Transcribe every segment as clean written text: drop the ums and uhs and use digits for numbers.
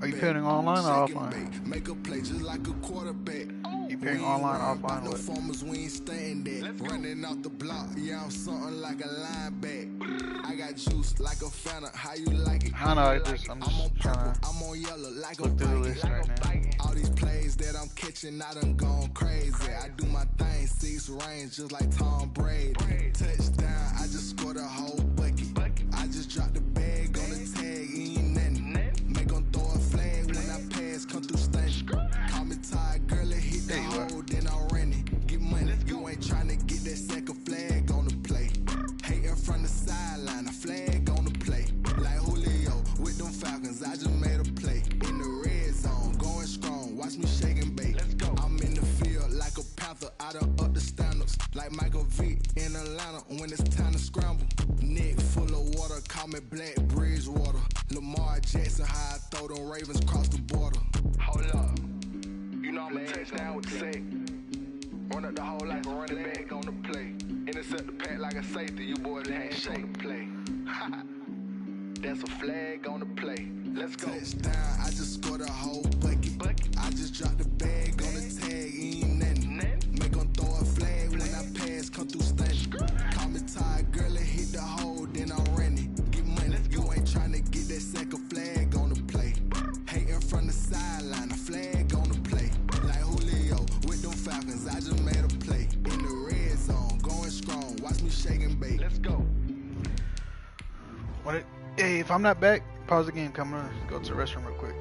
Are you playing online or offline? Make a play just like a quarterback. You playing online, offline, No what? formers, we ain't staying there. Running off the block, yeah, I'm something like a linebacker. I got juice like a Fanta, how you like it? I know, I'm just trying to I'm on yellow like look through the list right now. all these plays that I'm catching, I done gone crazy. I do my thing, 6 range just like Tom Brady. Touchdown, I just scored a whole bucket. I just dropped the bag on the tag, ain't nothing. Make 'em throw a flag when I pass, come through stunning. Call me tired, girl, it hit the hole, then I'm running. Get money, you ain't trying to get that second flag on the play. Hating from the sideline, a flag on the play. Like Julio with them Falcons, I just made a play. In the red zone, going strong, watch me shake and bake. I'm in the field like a panther, I done up the standards. Like Michael Vick in Atlanta when it's time to scramble. Neck full of water, call me Black Bridgewater. Lamar Jackson, how I throw them Ravens cross the border. Hold up, you know I'm a touchdown with the sack. Run up the hole like a running back on the play. Intercept the pack like a safety, you boys handshake on the play. That's a flag on the play. Let's go. Touchdown, I just scored a whole bucket. I just dropped the bag on the tag, ain't nothing. Make 'em throw a flag when I pass, come through stunning. Call me tired, girl, it hit the hole, then I'm running. Get money, you ain't trying to get that second flag on the play. Hating from the sideline, a flag on the play. Like Julio with them Falcons, I just made a play. In the red zone, going strong, watch me shake and bake. Let's go. Hey, if I'm not back, pause the game, come on, go to the restroom real quick.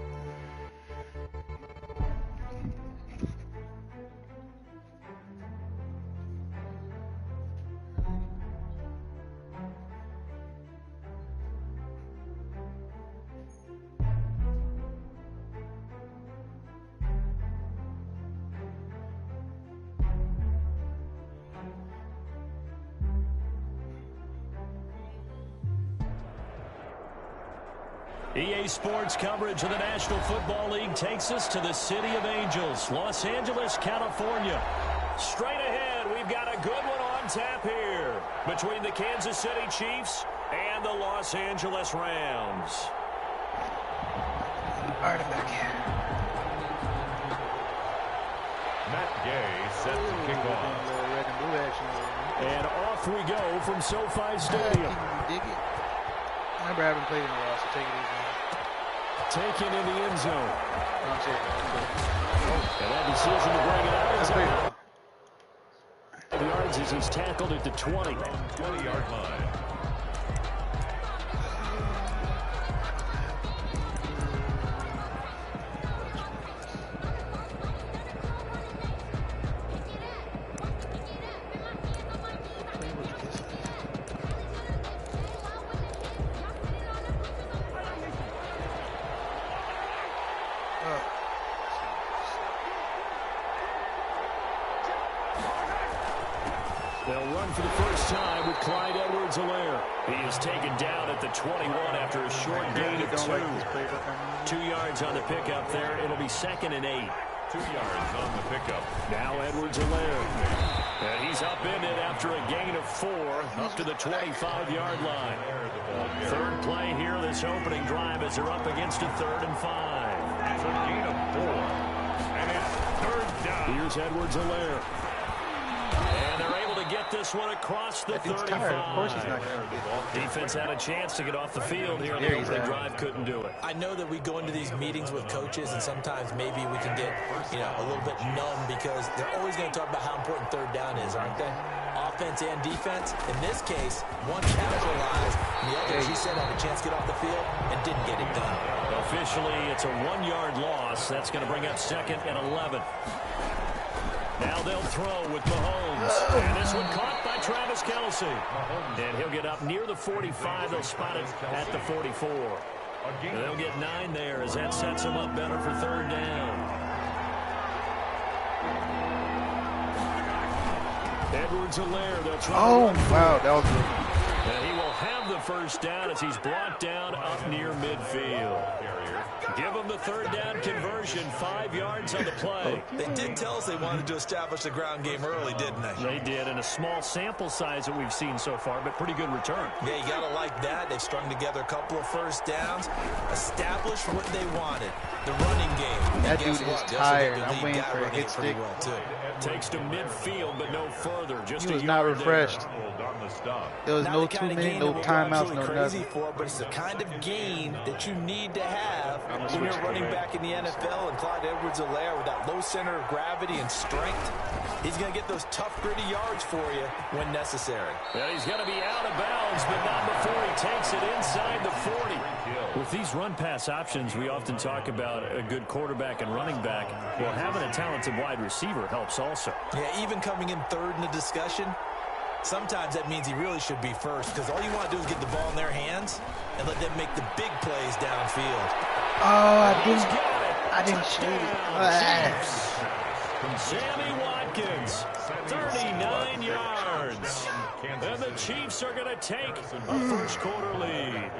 EA Sports coverage of the National Football League takes us to the City of Angels, Los Angeles, California. Straight ahead, we've got a good one on tap here between the Kansas City Chiefs and the Los Angeles Rams. All right, I'm back. Matt Gay set to kick off. Red and blue action. And off we go from SoFi Stadium. Dig it. I never haven't played in a while, so take it easy. Taken in the end zone. I'm serious. And that decision to bring it out is 5 yards as he's tackled at the 20. 20-yard line. They'll run for the first time with Clyde Edwards-Helaire. He is taken down at the 21 after a short gain of 2. 2 yards on the pickup there. It'll be 2nd and 8. 2 yards on the pickup. Now Edwards-Helaire. And he's upended after a gain of 4 up to the 25-yard line. Third play here this opening drive as they're up against a 3rd and 5. It's a gain of 4. And it's 3rd down. Here's Edwards-Helaire. And they're able to get this one across the 35. Of course he's not going to get it. Defense had a chance to get off the field here in the opening drive, couldn't do it. I know that we go into these meetings with coaches, and sometimes maybe we can get, a little bit numb because they're always going to talk about how important 3rd down is, aren't they? Offense and defense. In this case, one capitalized, and the other, as you said, had a chance to get off the field and didn't get it done. Officially, it's a 1-yard loss. That's going to bring up 2nd and 11. Now they'll throw with Mahomes. And this one caught by Travis Kelce. And he'll get up near the 45. They'll spot it at the 44. And they'll get 9 there as that sets them up better for 3rd down. Edwards-Helaire, they'll try. Oh, wow, that was good. And he will have the the first down as he's brought down up near midfield. Give him the third down conversion, 5 yards on the play. They did tell us they wanted to establish the ground game early, didn't they? They did, in a small sample size that we've seen so far, but pretty good return. Yeah, you got to like that. They've strung together a couple of first downs, established what they wanted, the running game. That dude is tired. I'm waiting for a hit stick. Well, too. Takes to midfield, but no further. Just He was a not yard refreshed. There was no 2 minute, no timeouts, no nothing. But it's the kind of gain that you need to have when you're running back in the NFL. And Clyde Edwards-Helaire with that low center of gravity and strength, he's going to get those tough, gritty yards for you when necessary. And he's going to be out of bounds, but not before he takes it inside the 40. With these run-pass options, we often talk about a good quarterback and running back. Well, having a talented wide receiver helps also. Yeah, even coming in third in the discussion, sometimes that means he really should be first, because all you want to do is get the ball in their hands and let them make the big plays downfield. Oh, I didn't shoot it. Sammy Watkins, 39 yards. And the Chiefs are going to take a first quarter lead.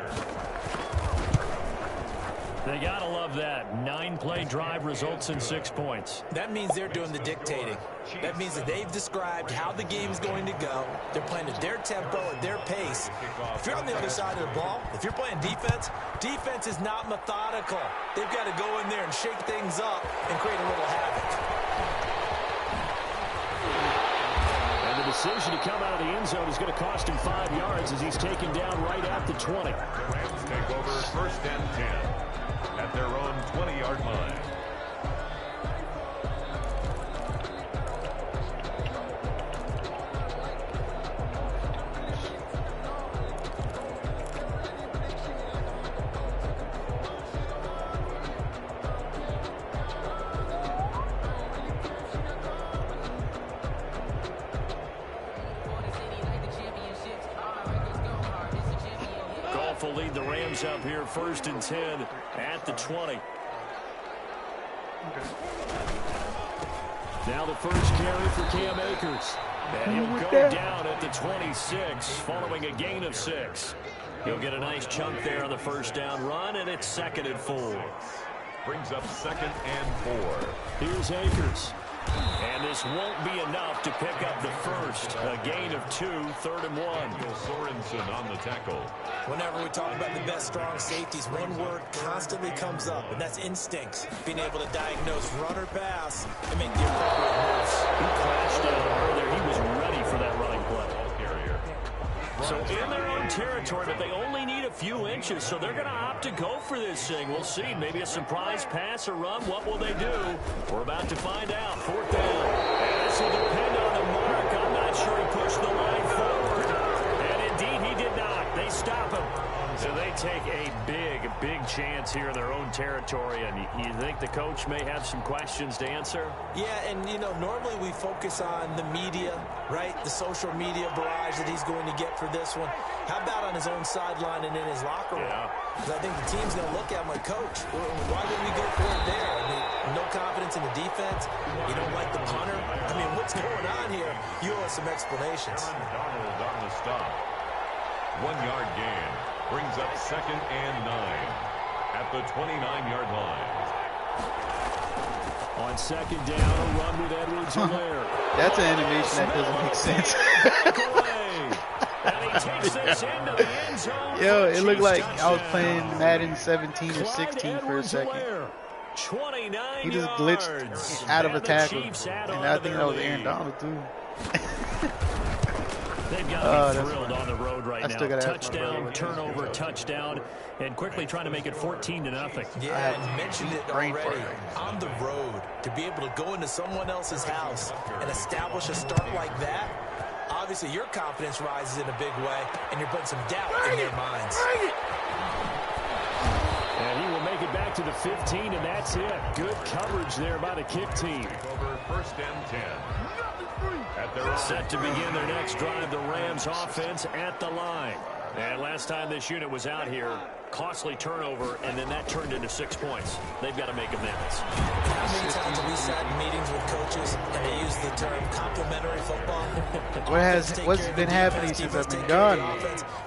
They got to love that. 9-play drive results in 6 points. That means they're doing the dictating. That means that they've described how the game's going to go. They're playing at their tempo, at their pace. If you're on the other side of the ball, if you're playing defense, defense is not methodical. They've got to go in there and shake things up and create a little havoc. And the decision to come out of the end zone is going to cost him 5 yards as he's taken down right at the 20. The Rams take over 1st and 10 at their own 20-yard line. Will lead the Rams up here 1st and 10 at the 20. Now the first carry for Cam Akers. And he'll go down at the 26 following a gain of 6. He'll get a nice chunk there on the first down run, and it's 2nd and 4. Brings up 2nd and 4. Here's Akers. And this won't be enough to pick up the first. A gain of 2, 3rd and 1. Sorensen on the tackle. Whenever we talk about the best strong safeties, one word constantly comes up, and that's instincts. Being able to diagnose run or pass and make the appropriate moves. He crashed down earlier. He was ready for that running play. So in their own territory, but they only need a few inches, so they're going to opt to go for this thing. We'll see. Maybe a surprise pass or run. What will they do? We're about to find out. 4th down. And this will depend on the mark. I'm not sure he pushed the line forward. And indeed, he did not. They stop him. So they take a big chance here in their own territory. And you think the coach may have some questions to answer? Yeah, and, you know, normally we focus on the media, right? The social media barrage that he's going to get for this one. How about on his own sideline and in his locker room? Because I think the team's going to look at him like, Coach, why didn't we go for it there? I mean, no confidence in the defense. You don't like the punter. I mean, what's going on here? You owe us some explanations. Donald on the stop. 1-yard gain. Brings up 2nd and 9 at the 29-yard line. On 2nd down, a run with Edwards-Helaire. That's an animation that doesn't make sense. And he takes this into the end zone. Yo, it looked like I was playing Madden 17 or 16 for a second. 29 He just glitched out of a tackle. And I think that was Aaron Donald, too. They've got to be thrilled on the road right now. Touchdown, turnover, touchdown, and quickly trying to make it 14-0. Yeah, and mentioned it already. On the road, to be able to go into someone else's house and establish a start like that, obviously your confidence rises in a big way, and you're putting some doubt in their minds. And he will make it back to the 15, and that's it. Good coverage there by the kick team. Over 1st and 10. Set to begin their next drive, the Rams offense at the line. And last time this unit was out here, Costly turnover, and then that turned into 6 points. They've got to make amends. How many times have we sat in meetings with coaches and they use the term complementary football? What's been happening since I've been gone?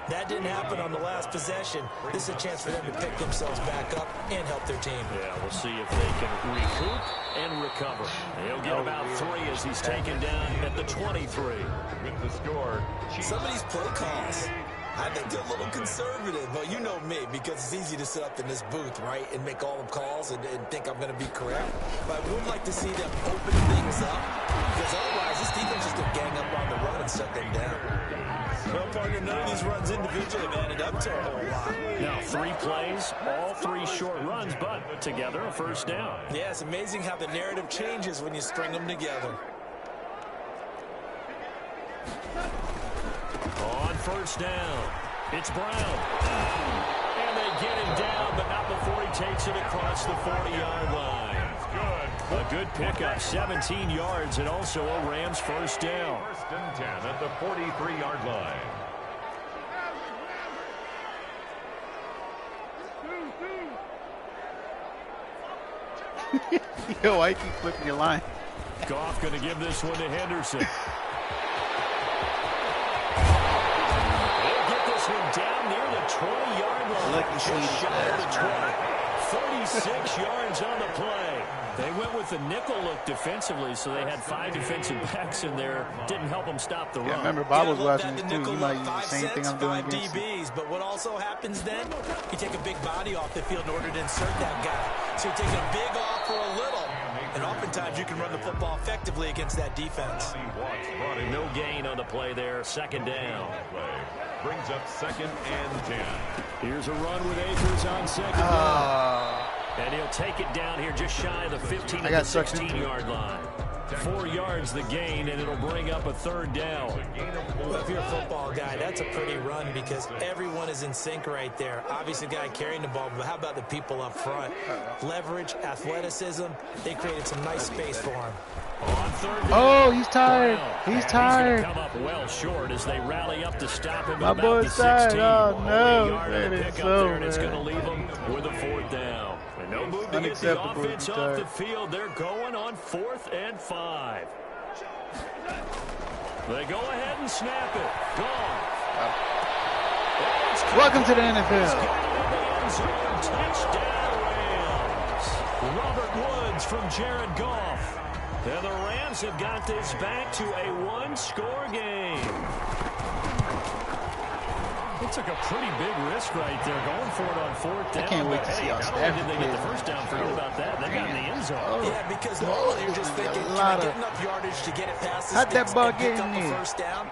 That didn't happen on the last possession. This is a chance for them to pick themselves back up and help their team. Yeah, we'll see if they can recoup and recover. He'll get about 3 as he's taken down at the 23. With the score, Some of these play calls, I think they're a little conservative, but you know me, because it's easy to sit up in this booth, right, and make all the calls and think I'm going to be correct. But I would like to see them open things up, because otherwise this defense is going to gang up on the run and shut them down. Well, partner, none of these runs individually have added up to a whole lot. Now 3 plays, all 3 short runs, but together a first down. Yeah, it's amazing how the narrative changes when you string them together. On first down, it's Brown. And they get him down, but not before he takes it across the 40-yard line. A good pickup, 17 yards, and also a Rams first down. First and 10 at the 43-yard line. Yo, why you keep flipping your line? Goff going to give this one to Henderson. Down near the 20-yard line. Just shy of the 20. 46 yards on the play. They went with the nickel look defensively, so they had 5 defensive backs in there. Didn't help them stop the run. Yeah, remember, Bob was watching this too. He might use the same thing I'm doing 5 against DBs. But what also happens then, you take a big body off the field in order to insert that guy. So you're taking a big off for a little. And oftentimes you can run the football effectively against that defense. No gain on the play there. Second down. Brings up second and 10. Here's a run with Akers on second down. And he'll take it down here just shy of the 15 to the 16-yard line. 4 yards the gain, and it'll bring up a third down. Well, if you're a football guy, that's a pretty run because everyone is in sync right there. Obviously, the guy carrying the ball, but how about the people up front? Leverage, athleticism, they created some nice space for him. On third down. Oh, he's tired. He's tired. He's going to come up well short as they rally up to stop him. My boy's tired. Oh, no. That is so, and it's going to leave him with a 4th down. And no move to get the offense off the field. They're going on 4th and 5. They go ahead and snap it. Gone. Welcome to the NFL. Touchdown Rams. Robert Woods from Jared Goff. And the Rams have got this back to a 1-score game. It took a pretty big risk right there, going for it on 4th down. I can't wait to see how not only did they get the first down, forget about that. They got in the end zone. Yeah, because normally you're just thinking, can I get enough yardage to get it past the sticks and pick up the first down?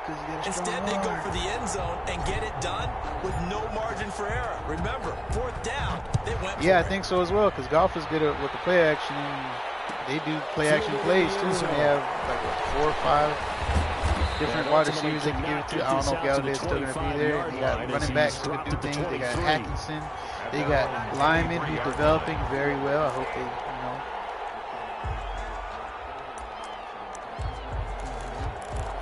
Instead, they go for the end zone and get it done with no margin for error. Remember, 4th down, they went for it. I think so as well, because Goff is good with the play action. They do play action plays too, and they have like 4 or 5 different wide receivers they can give it to. I don't know if Galladay's still going to be there. They got running backs who can do things. They got Atkinson. They got Lyman who's developing very well. I hope they,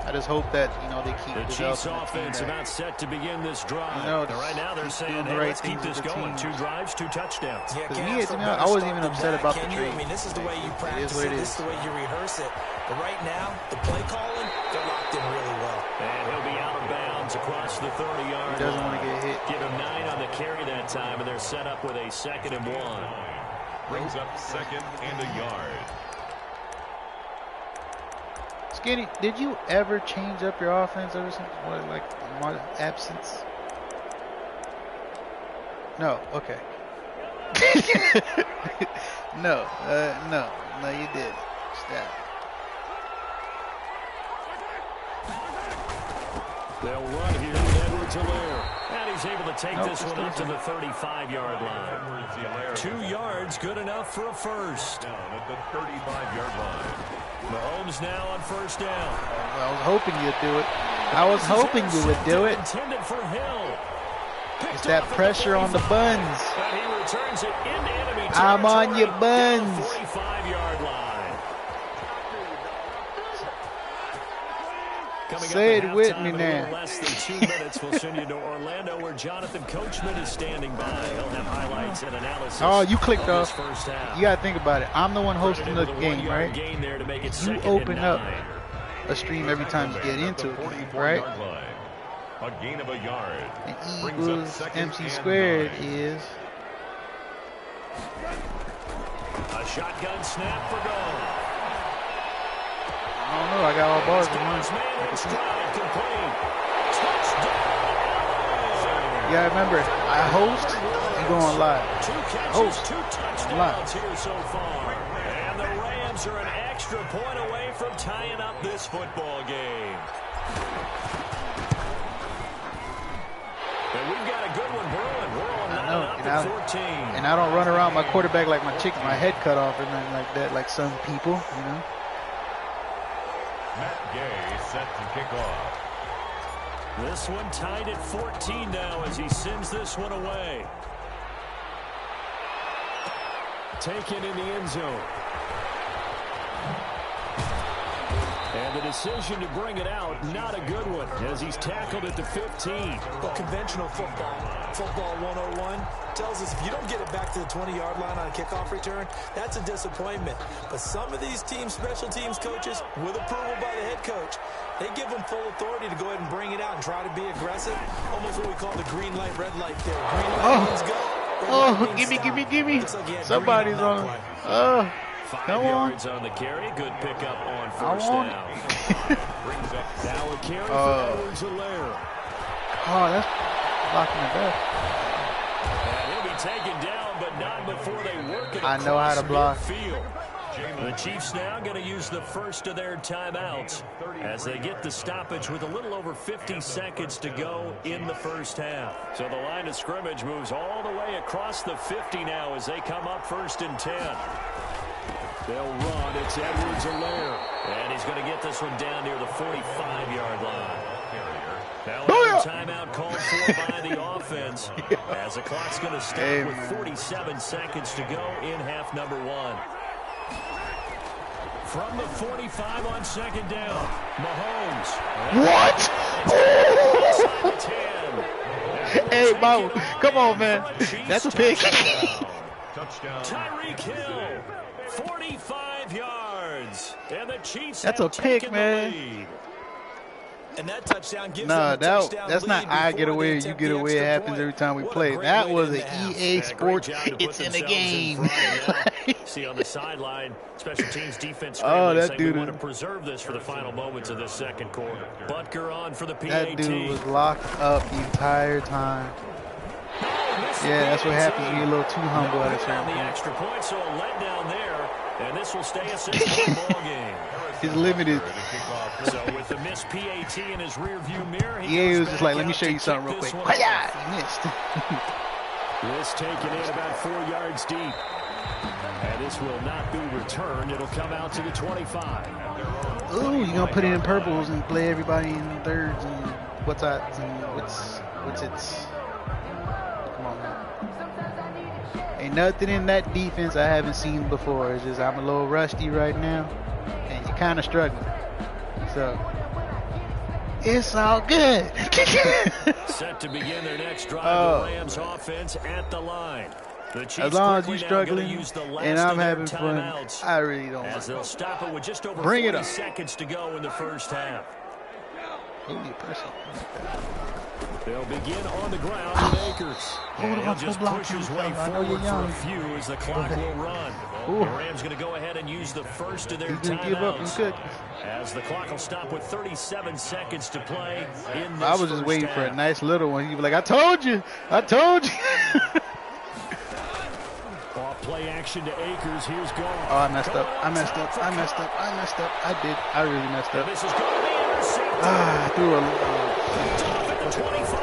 I just hope that, they keep the Chiefs offense about set to begin this drive. Right now they're saying, hey, let's keep this going. 2 drives, 2 touchdowns. Yeah, I wasn't even upset about the trade. I mean, this is the way you practice it. This is the way you rehearse it. But right now, the play calling, they're locked in really well. And he'll be out of bounds across the 30-yard line. He doesn't want to get hit. Give him 9 on the carry that time, and they're set up with a 2nd and 1. Brings up 2nd and a yard. Skinny, did you ever change up your offense ever since my absence? No, okay. No, you did. Stop. They'll run here with Edwards-Helaire. And he's able to take this one up to the 35-yard line. 2 yards, good enough for a first. Down at the 35-yard line. Mahomes now on first down. I was hoping you'd do it. I was hoping you would do it. Intended for Hill. It's that pressure on the buns. And he returns it into enemy territory. I'm on your buns. 45-yard line. Coming Say up it at with halftime me in a now. little less than 2 minutes, we'll send you to Orlando, where Jonathan Coachman is standing by. He'll have highlights and analysis. Oh, you clicked of off. this first half. You gotta think about it. I'm the one hosting the Credited with a game, 1-yard right? gain there to make it You 2nd open and up 9. a stream every time you get into it, right? A gain of a yard. And E Brings up equals second MC and squared 9. is A shotgun snap for goal. I don't know. I got all bars for mine. Man in stride, complete. Touchdown. You gotta remember, I host. You go on live. 2 catches, Host. 2 touchdowns here so far. And the Rams are an extra point away from tying up this football game. And we've got a good one brewing. We're on 9 up at 14. And I don't run around my quarterback like my chicken, my head cut off or nothing like that, like some people, you know. Matt Gay set to kick off. This one tied at 14 now as he sends this one away. Taken in the end zone. And the decision to bring it out, not a good one, as he's tackled at the 15. Well, conventional football 101, tells us if you don't get it back to the 20-yard line on a kickoff return, that's a disappointment. But some of these teams, special teams coaches, with approval by the head coach, they give them full authority to go ahead and bring it out and try to be aggressive. Almost what we call the green light, red light there. Green light means go. Oh, gimme. Like Somebody's on. Oh, 5 come yards on. the carry. Good pickup on first want down. it. Brings up now a carry for Edwards-Helaire. Oh, that's blocking the best. And he'll be taken down, but not before they work it I know how to block. midfield. The Chiefs now going to use the first of their timeouts as they get the stoppage with a little over 50 seconds to go in the first half. So the line of scrimmage moves all the way across the 50 now as they come up 1st and 10. They'll run. It's Edwards-Helaire. And he's going to get this one down near the 45-yard line. Now another timeout called for by the offense as the clock's going to stop with 47 seconds to go in half number 1. From the 45 on 2nd down, Mahomes. What? Hey, Mo, come on, man. That's a pick. Touchdown. Tyreek Hill, 45 yards. And the Chiefs That's a have pick, taken man. the lead. And that touchdown gives Nah, them a touchdown that's not lead I before get away, they you attempt get the away. It extra happens point. every time we What a play. great That way was to an end the half. EA Yeah, Sports. great job to put It's in the themselves game. front now. See on the sideline, special teams defense Oh, scrambling, that saying dude we want is- to preserve this for the final moments of this second quarter. Butker on for the PAT. That dude was locked up the entire time. Yeah, that's what happens when you're a little too humble at a On certain the point. extra point, so a letdown there, and this will stay a 6-point ball game. He's limited. So with the missed PAT in his rearview mirror, he Yeah, he goes was just back like, let me out show to you something real kick quick. this one Hi-ya! off. He missed. This taken in about 4 yards deep. And this will not be returned. It'll come out to the 25. Ooh, you're gonna put it in purples and play everybody in thirds and what's that and what's it's. Come on, man. Ain't nothing in that defense I haven't seen before. It's just I'm a little rusty right now, and you're kind of struggling. So it's all good. Set to begin their next drive. The Rams offense at the line. The Chiefs As long as quickly you're now gonna struggling use the last and of I'm their having fun, timeouts I really don't as mind. they'll stop it with just over Bring it 40 up. seconds to go in the first half. Ooh, you person. They'll begin on the ground with Akers. And Hold he'll on, just block push him, his way fella. I know you're forward for a young. few as the clock will run. Ooh. The Rams going to go ahead and use the first of their He's gonna give up and timeouts. cook. As the clock will stop with 37 seconds to play in this I was just first waiting for a half. nice little one. He'd be like, I told you. Off play action to Akers. Here's Goff. Oh, I messed up. Going I on messed top up. for I messed up. I messed up. I did. I really messed And up. this is going to be intercepted. I threw a Off at the 25.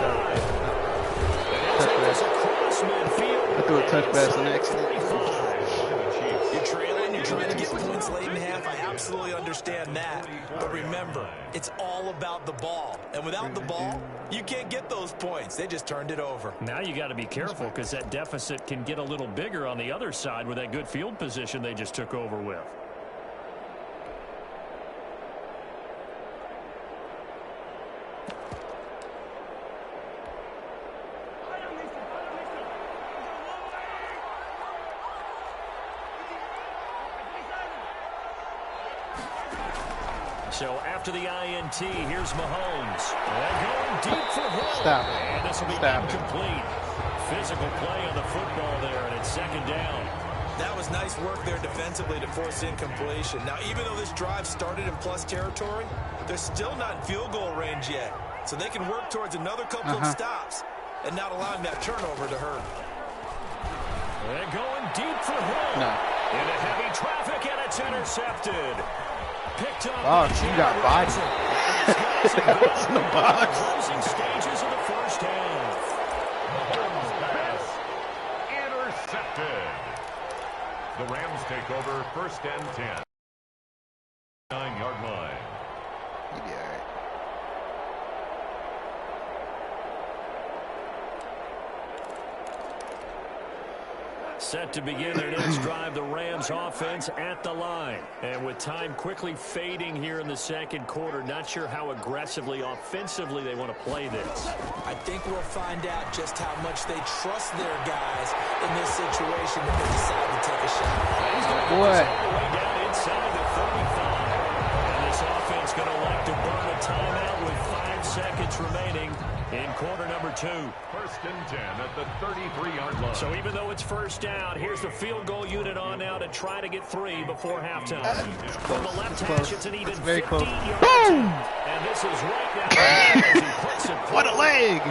touch pass. Across midfield. I threw a touch pass on accident. 25. You're trailing, you're trying to get points late in half. I absolutely understand that. But remember, it's all about the ball. And without the ball, you can't get those points. They just turned it over. Now you got to be careful because that deficit can get a little bigger on the other side with that good field position they just took over with. So after the INT, here's Mahomes. And going deep for Hill. Stop it. And this will be incomplete. Physical play on the football there, and it's second down. That was nice work there defensively to force incompletion. Now, even though this drive started in plus territory, they're still not in field goal range yet. So they can work towards another couple of stops and not allowing that turnover to hurt. And going deep for Hill. No. Into heavy traffic, and it's intercepted. Picked up. Box, you got body. It's in the box. Closing stages of the first half. Mahomes pass intercepted. The Rams take over first and 10. 9-yard line. He'll be all right. Set to begin their next drive, the Rams offense at the line. And with time quickly fading here in the second quarter, not sure how aggressively, offensively they want to play this. I think we'll find out just how much they trust their guys in this situation when they decide to take a shot. He's going to go all the way down inside the 35. And this offense going to like to burn a timeout with 5 seconds remaining in quarter number 2. First and 10 at the 33-yard line. So even though it's first down, here's the field goal unit on now to try to get 3 before halftime. From the left hash, it's an even 15 yards. Boom! And this is right down as he puts it. What a leg!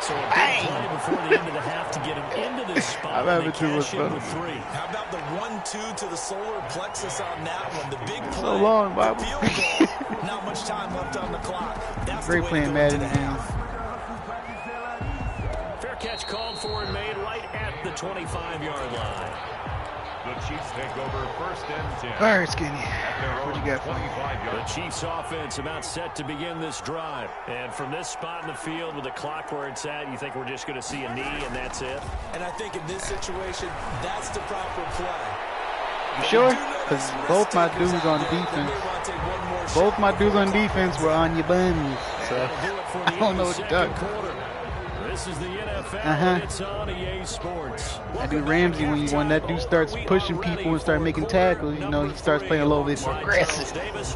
So a big play before the end of the half to get him into this spot. I They cash in with 3. How about the 1-2 to the solar plexus on that one? The big play. So long, Bob. The field goal. Not much time left on the clock. That's Great the way to playing go into Madden the half. Fair catch called for and made right at the 25-yard line. The Chiefs take over first and 10. All right, Skinny. At their What own you got for me? 25-yard. The Chiefs offense about set to begin this drive. And from this spot in the field with the clock where it's at, you think we're just going to see a knee and that's it? And I think in this situation, that's the proper play. You sure? Because both my dudes on defense, were on your buns. So I don't know what to do. This is the NFL. It's on EA Sports. That dude Ramsey, when that dude starts pushing people and start making tackles, you know, he starts playing a little bit more aggressive. Both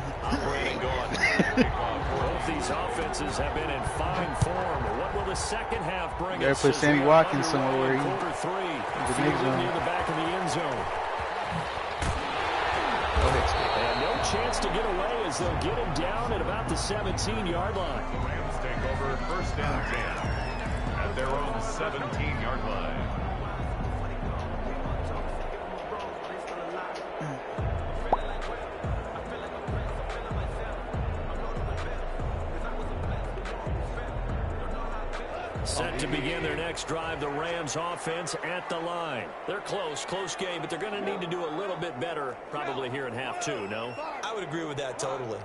these offenses have been in fine form. What will the second half bring us? Gotta put Sammy Watkins somewhere where Quarter 3. he's Near the back of the end zone. And no chance to get away as they'll get him down at about the 17-yard line. The Rams take over first and 10 at their own 17-yard line. Set to begin their next drive, the Rams offense at the line. They're close game, but they're going to need to do a little bit better probably here in half 2, no? I would agree with that totally.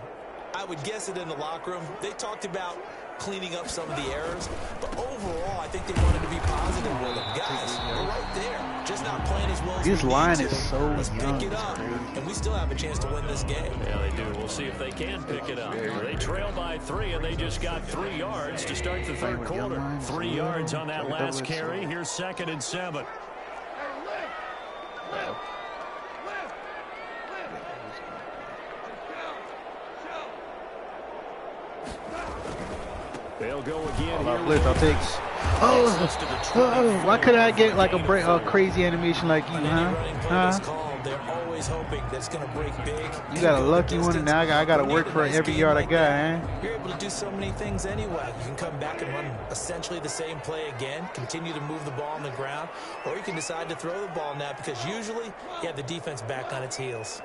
I would guess it in the locker room. They talked about cleaning up some of the errors, but overall, I think they wanted to be positive with them. Guys, we're right there, just not playing as well as This we line need is to. so Let's young. pick it up, and we still have a chance to win this game. Yeah, they do. We'll see if they can pick it up. They trail by 3, and they just got 3 yards to start the third quarter. 3 yards on that last carry. Here's 2nd and 7. They'll go again. Blitz, I'll take. Why couldn't I get like a crazy animation like you, huh? They're always hoping that's going to break big. You got a lucky one, and now I got to work for every yard I got, eh? You're able to do so many things anyway. You can come back and run essentially the same play again, continue to move the ball on the ground, or you can decide to throw the ball now because usually you have the defense back on its heels.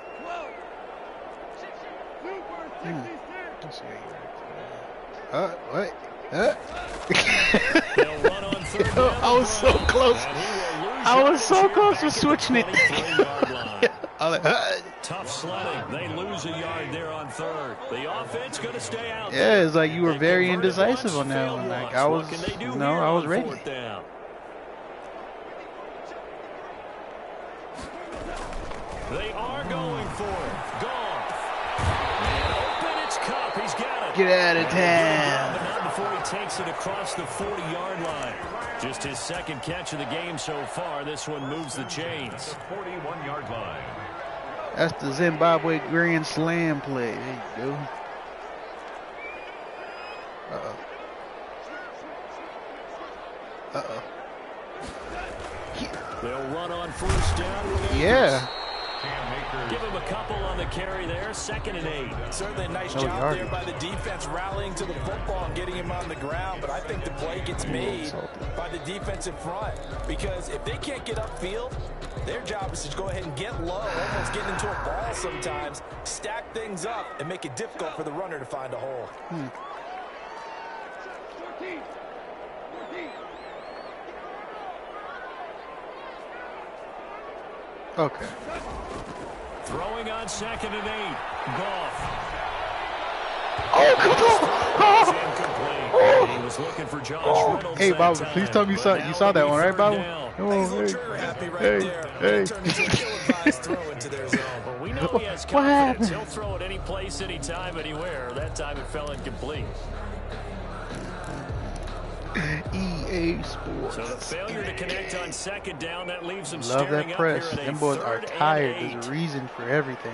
What? They'll run on third down. I was so close. I was so close to switching it. Tough sledding. They lose a yard there on third. The offense going to stay out. Yeah, it's like you were very indecisive on that one. Like I was, I was ready. They are going for it. Goff. And open, it's Cup. He's got it. Get out of town. But not before he takes it across the 40-yard line. Just his second catch of the game so far. This one moves the chains. The 41-yard line. That's the Zimbabwe Grand Slam play. There you go. Uh-oh. They'll run on first down with Akers. Yeah. Give him a couple on the carry there. 2nd and 8. Certainly a nice job there by the defense rallying to the football and getting him on the ground. But I think the play gets made by the defensive front. Because if they can't get upfield, their job is to go ahead and get low, almost get into a ball sometimes, stack things up, and make it difficult for the runner to find a hole. Okay. Throwing on 2nd and 8. Goff. Oh, come on! Oh. He was looking for Josh Reynolds. Hey, Bob, please tell me you saw that one, right, Bob? Hey. Well, we know he has confidence. He'll throw it any place, anytime, anywhere. That time it fell incomplete. EA Sports. So the failure to connect on 2nd down, that leaves them Love staring that up press. here at Them a boys are 3rd and tired. 8. There's a reason for everything.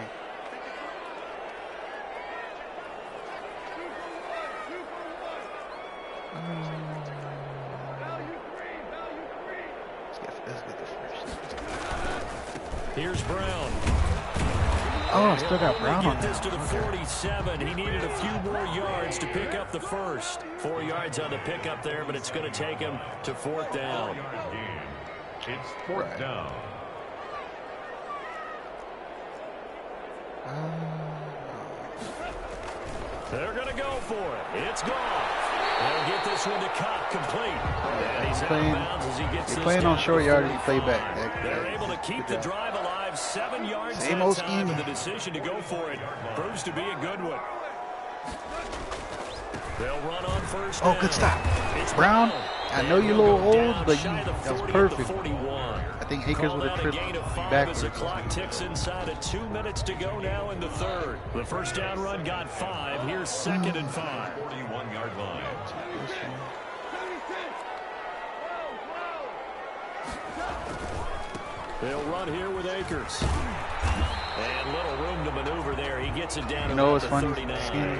Let's get the first. Here's Brown. Oh, I still got Brown on Get this that. to the 47. He needed a few more yards to pick up the first. 4 yards on the pickup there, but it's going to take him to 4th down. It's 4th down. They're going to go for it. It's gone. They'll get this one to Cup complete. And he's out of bounds as he gets this playing down on short to yardage, you 45. play back. They're able to keep the drive alive. 7 yards Same that old time, scheme. and the decision to go for it proves to be a good one. They'll run on first down. Oh, good stop. It's Brown, I know you're a little old, but that was perfect. 41. I think Akers would have tripped As the backwards. clock ticks inside of 2 minutes to go now in the 3rd. The first down run got 5. Here's 2nd and 5. 41-yard line. They'll run here with Akers. And little room to maneuver there. He gets it down You know to what's the funny? 39.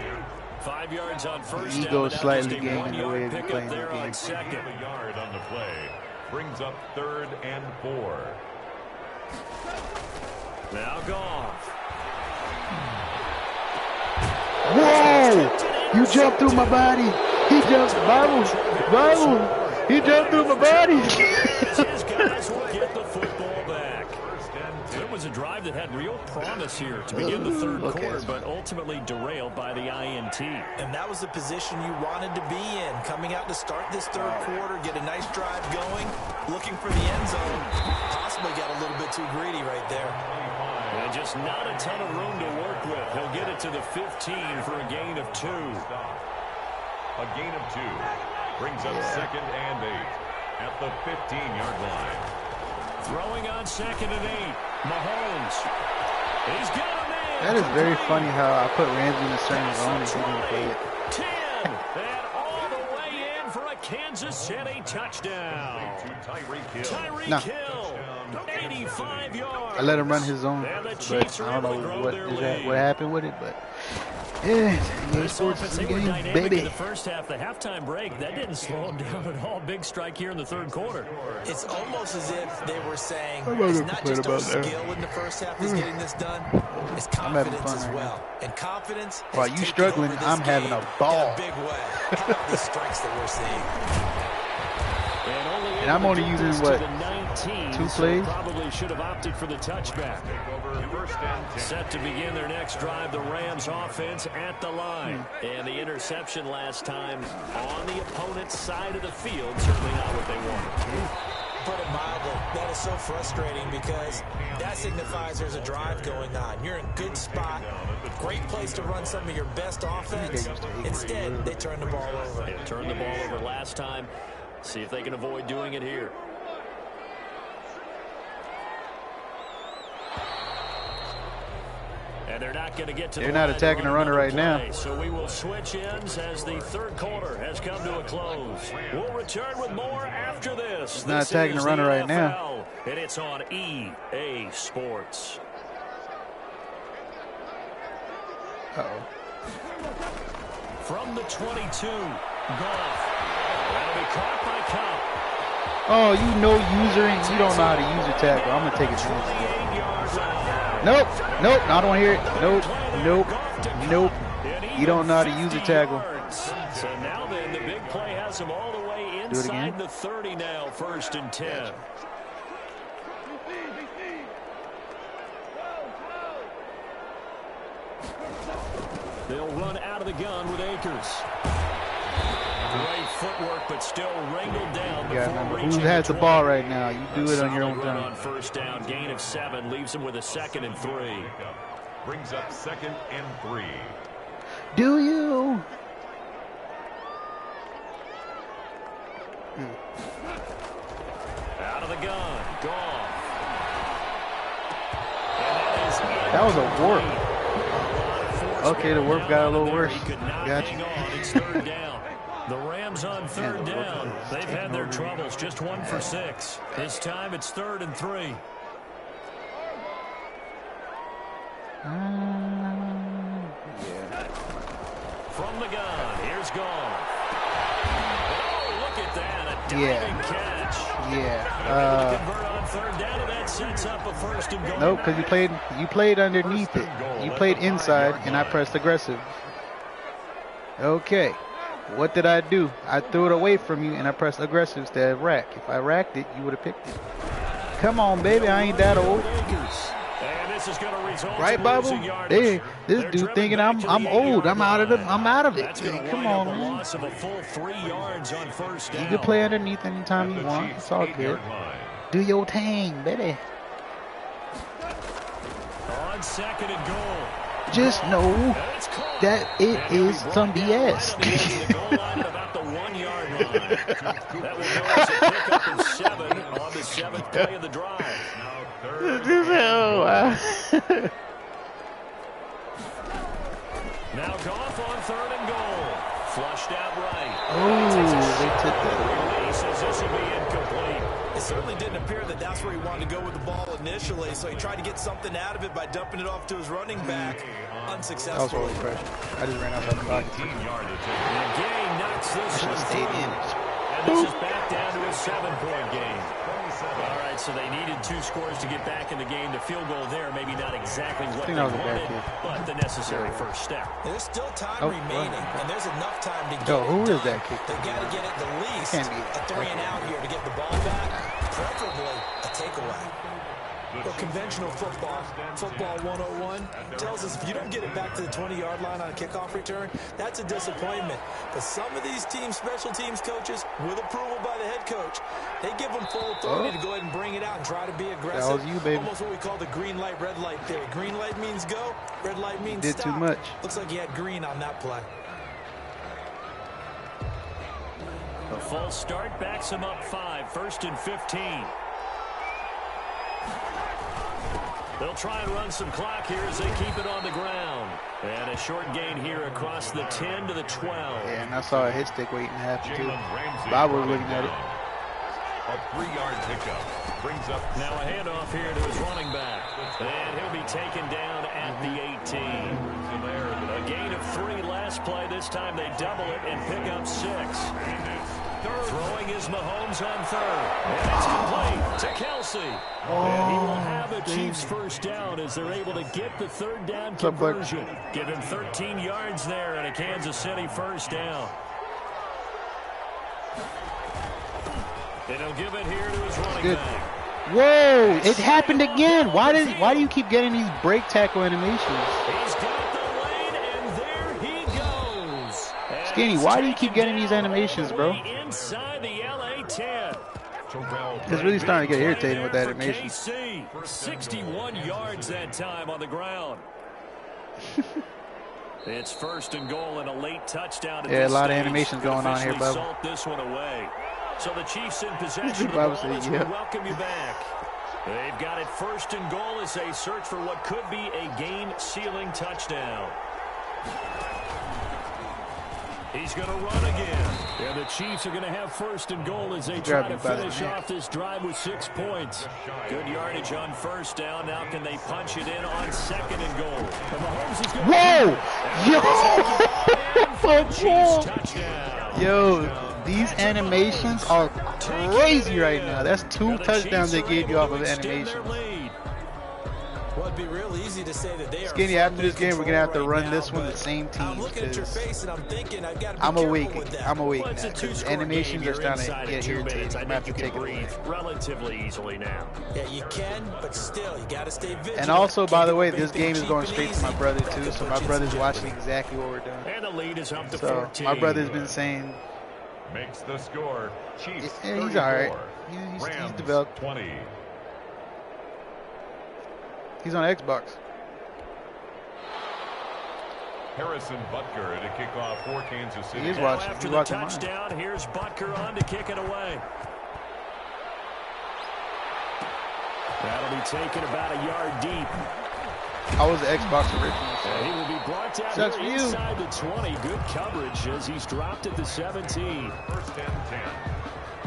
5 yards on first The down. ego is Now slightly just a gaining the way 1-yard he's pickup playing the there on game. 2nd. A yard on the play. Brings up 3rd and 4. Now Goff. Whoa! You jumped through my body. He jumped. Bible. He jumped through my body. His guys will get the football back. It was a drive that had real promise here to begin the 3rd quarter, but ultimately derailed by the INT. And that was the position you wanted to be in. Coming out to start this 3rd quarter, get a nice drive going, looking for the end zone. Possibly got a little bit too greedy right there. And just not a ton of room to work with. He'll get it to the 15 for a gain of 2. A gain of 2. Brings up 2nd and 8 at the 15-yard line. Throwing on 2nd and 8. Mahomes. He's got a man. That is very funny how I put Ramsey in a certain zone and he didn't play it. 10. And all the way in for a Kansas City touchdown. Tyreek Hill. 85 yards. I let him run his zone, but I don't know what happened with it, but yeah, This offense, they were game, dynamic baby. in the first half. The halftime break, that didn't slow them down at all. Big strike here in the 3rd quarter. It's almost as if they were saying I'm not it's gonna not complain just our about that. skill in the first half that's getting this done. It's I'm having confidence fun as right well. And confidence While has you taken struggling, over this I'm having game a ball. in a big way. How about these strikes that we're seeing? And I'm only using, what, 2 plays? Probably should have opted for the touchback. Set to begin their next drive, the Rams offense at the line. And the interception last time on the opponent's side of the field, certainly not what they wanted. Put it mildly, that is so frustrating because that signifies there's a drive going on. You're in a good spot, great place to run some of your best offense. Instead, they turn the ball over. They turned the ball over last time. See if they can avoid doing it here. And they're not going to get to They're not attacking the runner right now. So we will switch ends as the 3rd quarter has come to a close. We'll return with more after this. He's not attacking the runner right now. And it's on EA Sports. Uh-oh. From the 22, Goff. That'll be caught by Cup. Oh, you know usering. You don't know how to use your tackle. I'm gonna take it. Nope. Nope. I don't want to hear it. Nope. Nope. Nope. You don't know how to use a tackle. So now then, the big play has him all the way inside the 30 now, 1st and 10. Gotcha. They'll run out of the gun with Akers. Great footwork, but still wrangled down. Who has the ball right now? You do it on your own time. On 1st down, gain of 7, leaves him with a 2nd and 3. Brings up 2nd and 3. Do you? Out of the gun, gone. That was a warp. Okay, the warp got a little worse. Gotcha. It's 3rd down. The Rams on 3rd down. They've had their troubles, just 1 for 6. This time it's 3rd and 3. From the gun, here's Gone. Oh, look at that, a diving catch. Yeah. Convert on 3rd down, and that sets up a 1st and goal. Nope, because you played underneath it. You played inside, and I pressed aggressive. Okay. What did I do? I threw it away from you, and I pressed aggressive instead of rack. If I racked it, you would have picked it. Come on, baby. I ain't that old. Right, Bible? Hey, this dude thinking I'm old. I'm out of it. Hey, come on, man. You can play underneath anytime you want. It's all good. Do your thing, baby. On 2nd and goal. Just know that it is some BS. About the 1-yard line. That will go as a pickup in 7 on the 7th play of the drive. Now Goff on 3rd and goal. Flushed out right. Oh, they took that. Release as this will be incomplete. It certainly didn't appear that that's where he wanted to go with the ball initially, so he tried to get something out of it by dumping it off to his running back. Unsuccessful. That was really fresh. I just ran outside the pocket. And Gay knocks this one Stayed in. And this is back down to a 7-point game. All right, so they needed 2 scores to get back in the game. The field goal there, maybe not exactly what they wanted, but the necessary first step. There's still time remaining, and there's enough time to get who it is done. that kick? They got to get at the least a 3 and out here to get the ball back, preferably a takeaway. Well, conventional football 101 tells us if you don't get it back to the 20-yard line on a kickoff return, that's a disappointment. But some of these teams, special teams coaches, with approval by the head coach, they give them full authority to go ahead and bring it out and try to be aggressive. That was you, baby. Almost what we call the green light, red light theory. Green light means go, red light means Did stop. too much. Looks like he had green on that play. A false start backs him up 5, 1st and 15. They'll try and run some clock here as they keep it on the ground. And a short gain here across the 10 to the 12. Yeah, and I saw a hit stick waiting to happen too. Bob was looking at it. A 3-yard pickup brings up. Now a handoff here to his running back. And he'll be taken down at the 18. A gain of 3 last play. This time they double it and pick up 6. Throwing is Mahomes on 3rd. And it's complete to Kelsey. And he will have a Chiefs first down as they're able to get the 3rd down conversion. Give him 13 yards there and a Kansas City first down. And he'll give it here to his running back. Whoa! It happened again. Why do you keep getting these break tackle animations? He's got the lane, and there he goes. Skinny, why do you keep getting these animations, bro? Inside the LA 10. It's really starting to get irritating with that animation. KC, 61 yards that time on the ground. It's 1st and goal and a late touchdown. Yeah, a lot of animations going on here, bub. Salt this one away. So the Chiefs in possession of the ball as we welcome you back. They've got it 1st and goal as they search for what could be a game-sealing touchdown. He's going to run again. And the Chiefs are going to have 1st and goal as they try to finish off this drive with 6 points. Good yardage on 1st down. Now can they punch it in on 2nd and goal? And Mahomes is going Whoa! Yo! Chiefs touchdown. Yo, These animations are crazy right now. That's 2 touchdowns they gave you off of animations. Well, it'd be real easy to say that they Skinny, are after this game, we're going to have to run this one the same I'm teams looking at your face and I'm thinking I've got to be I'm awake. careful with that. I'm awake Well, now it's a because two-score animations game. are You're starting to inside get of 2 irritating. minutes. I'm I going to have to think you take can it away. breathe relatively easily now. Yeah, you can, but still, you got to stay vigilant. And also, by Can't the do way, anything this game is cheap going and straight to my easy. brother That too, could so put my you in brother's some watching jeopardy. exactly what we're doing. And the lead is up to So 14. my brother's been saying, Makes the score Chiefs yeah, he's 34, all right. He's Rams developed. 20. He's on Xbox. Harrison Butker to kick off for Kansas City. He is Now watching. after He's the watching mine. touchdown, here's Butker on to kick it away. That'll be taken about a yard deep. I was the Xbox original. And he will be brought down Sucks here for you. inside the 20. Good coverage as he's dropped at the 17. First and 10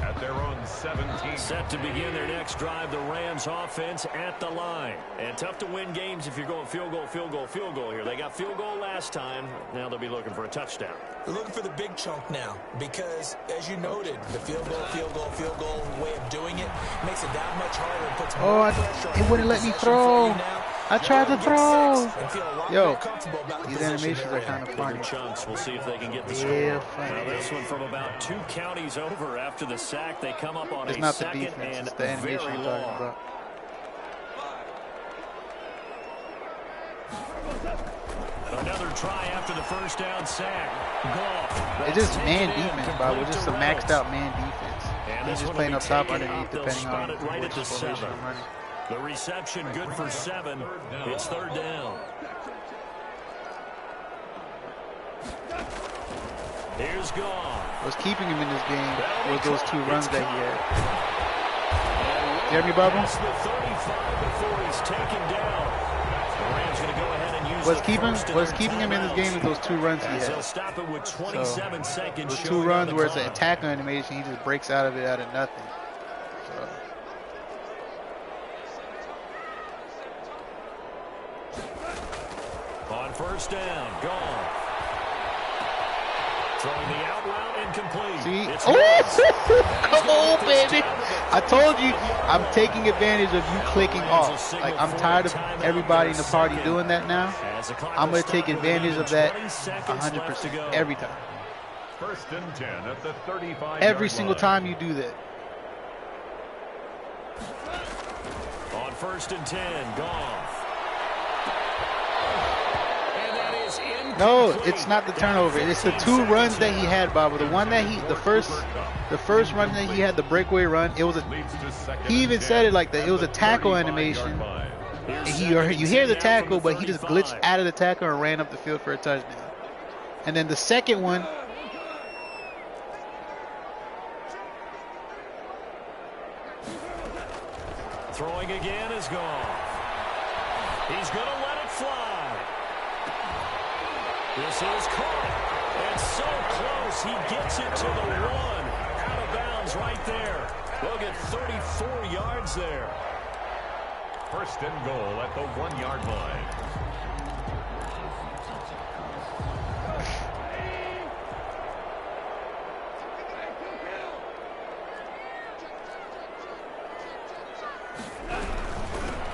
at their own 17. Set to begin their next drive, the Rams offense at the line. And tough to win games if you're going field goal, field goal, field goal here. They got field goal last time. Now they'll be looking for a touchdown. They're looking for the big chunk now because, as you noted, the field goal, field goal, field goal way of doing it makes it that much harder and puts more pressure on it wouldn't let me possession throw. for you now. I tried to Get throw. 6 and feel a lot Yo, more comfortable about the these position animations they're are in. kind of Bigger funny. chunks. We'll see if they can get the Yeah, score. funny. Now this one from about 2 counties over after the sack. They come up on It's a not the second defense. and It's the animation very I'm talking long. about. Another try after the first down sack. Goff. It's just That's man taken in, defense, Bob. We're complete just to a maxed Reynolds. out man defense. And He's this just one playing will up be top taken underneath, up. They'll depending spot on it right at which the formation 7. I'm running. The reception good for 7. It's third down. Here's Goff. What's keeping him in this game was those 2 runs that he had. You hear me, Bubba? Past the 35 before he's taken down. The Rams going to go ahead and use What's the keeping first of what's their keeping him in this timeouts. game is those 2 runs he As they'll had. stop it with 27 seconds. Those 2 showing on runs the where it's an clock. attack animation, he just breaks out of it out of nothing. So On first down, gone. Throwing the out route incomplete. see, It's come on, baby! I told you, I'm taking advantage of you clicking off. Like, I'm tired of everybody in the party doing that now. As the clock I'm will going to take stop with advantage of under that 20 seconds left to 100% go. every time. First and 10 at the 35. Every single time you do that. On first and 10, Goff. And that is incomplete. No, it's not the turnover. It's the 2 runs that he had, Bob. The one that the first run that he had, the breakaway run, it was he even said it like that. It was a tackle animation. You hear the tackle, but he just glitched out of the tackle and ran up the field for a touchdown. And then the second one, Throwing again is Goff. He's going to let it fly. This is caught. And so close. He gets it to the 1. Out of bounds right there. They'll get 34 yards there. First and goal at the 1-yard line.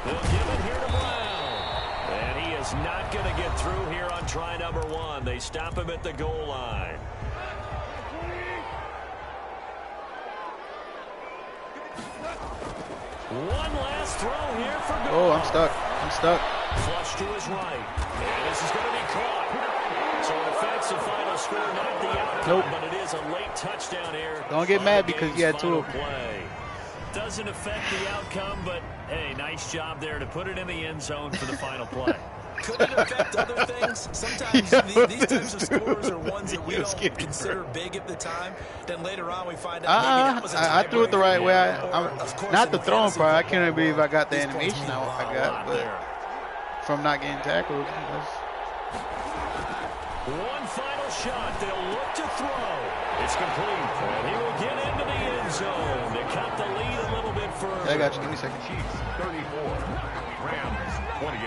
They'll give it here to Brown. And he is not going to get through here on try number 1. They stop him at the goal line. One last throw here for Goff. oh, I'm stuck. I'm stuck. Flush to his right. And this is going to be caught. So in effect, the final score, not the outcome, Nope. but it is a late touchdown here. Don't get on mad the because game's you had 2 final of them. play. Doesn't affect the outcome, but hey, nice job there to put it in the end zone for the final play. Could it affect other things? Sometimes these types of scores are ones that we don't consider big at the time. Then later on we find out maybe that was a I threw it the right way. Of course, Not in the the throwing fantasy part. I football can't believe I got the these points animation mean a I lot got, but there. from not getting tackled. One final shot. They'll look to throw. It's complete. And he will get into the end zone to cut the lead a little bit further. I got you. Give me a second. Chiefs 34. Rams 28.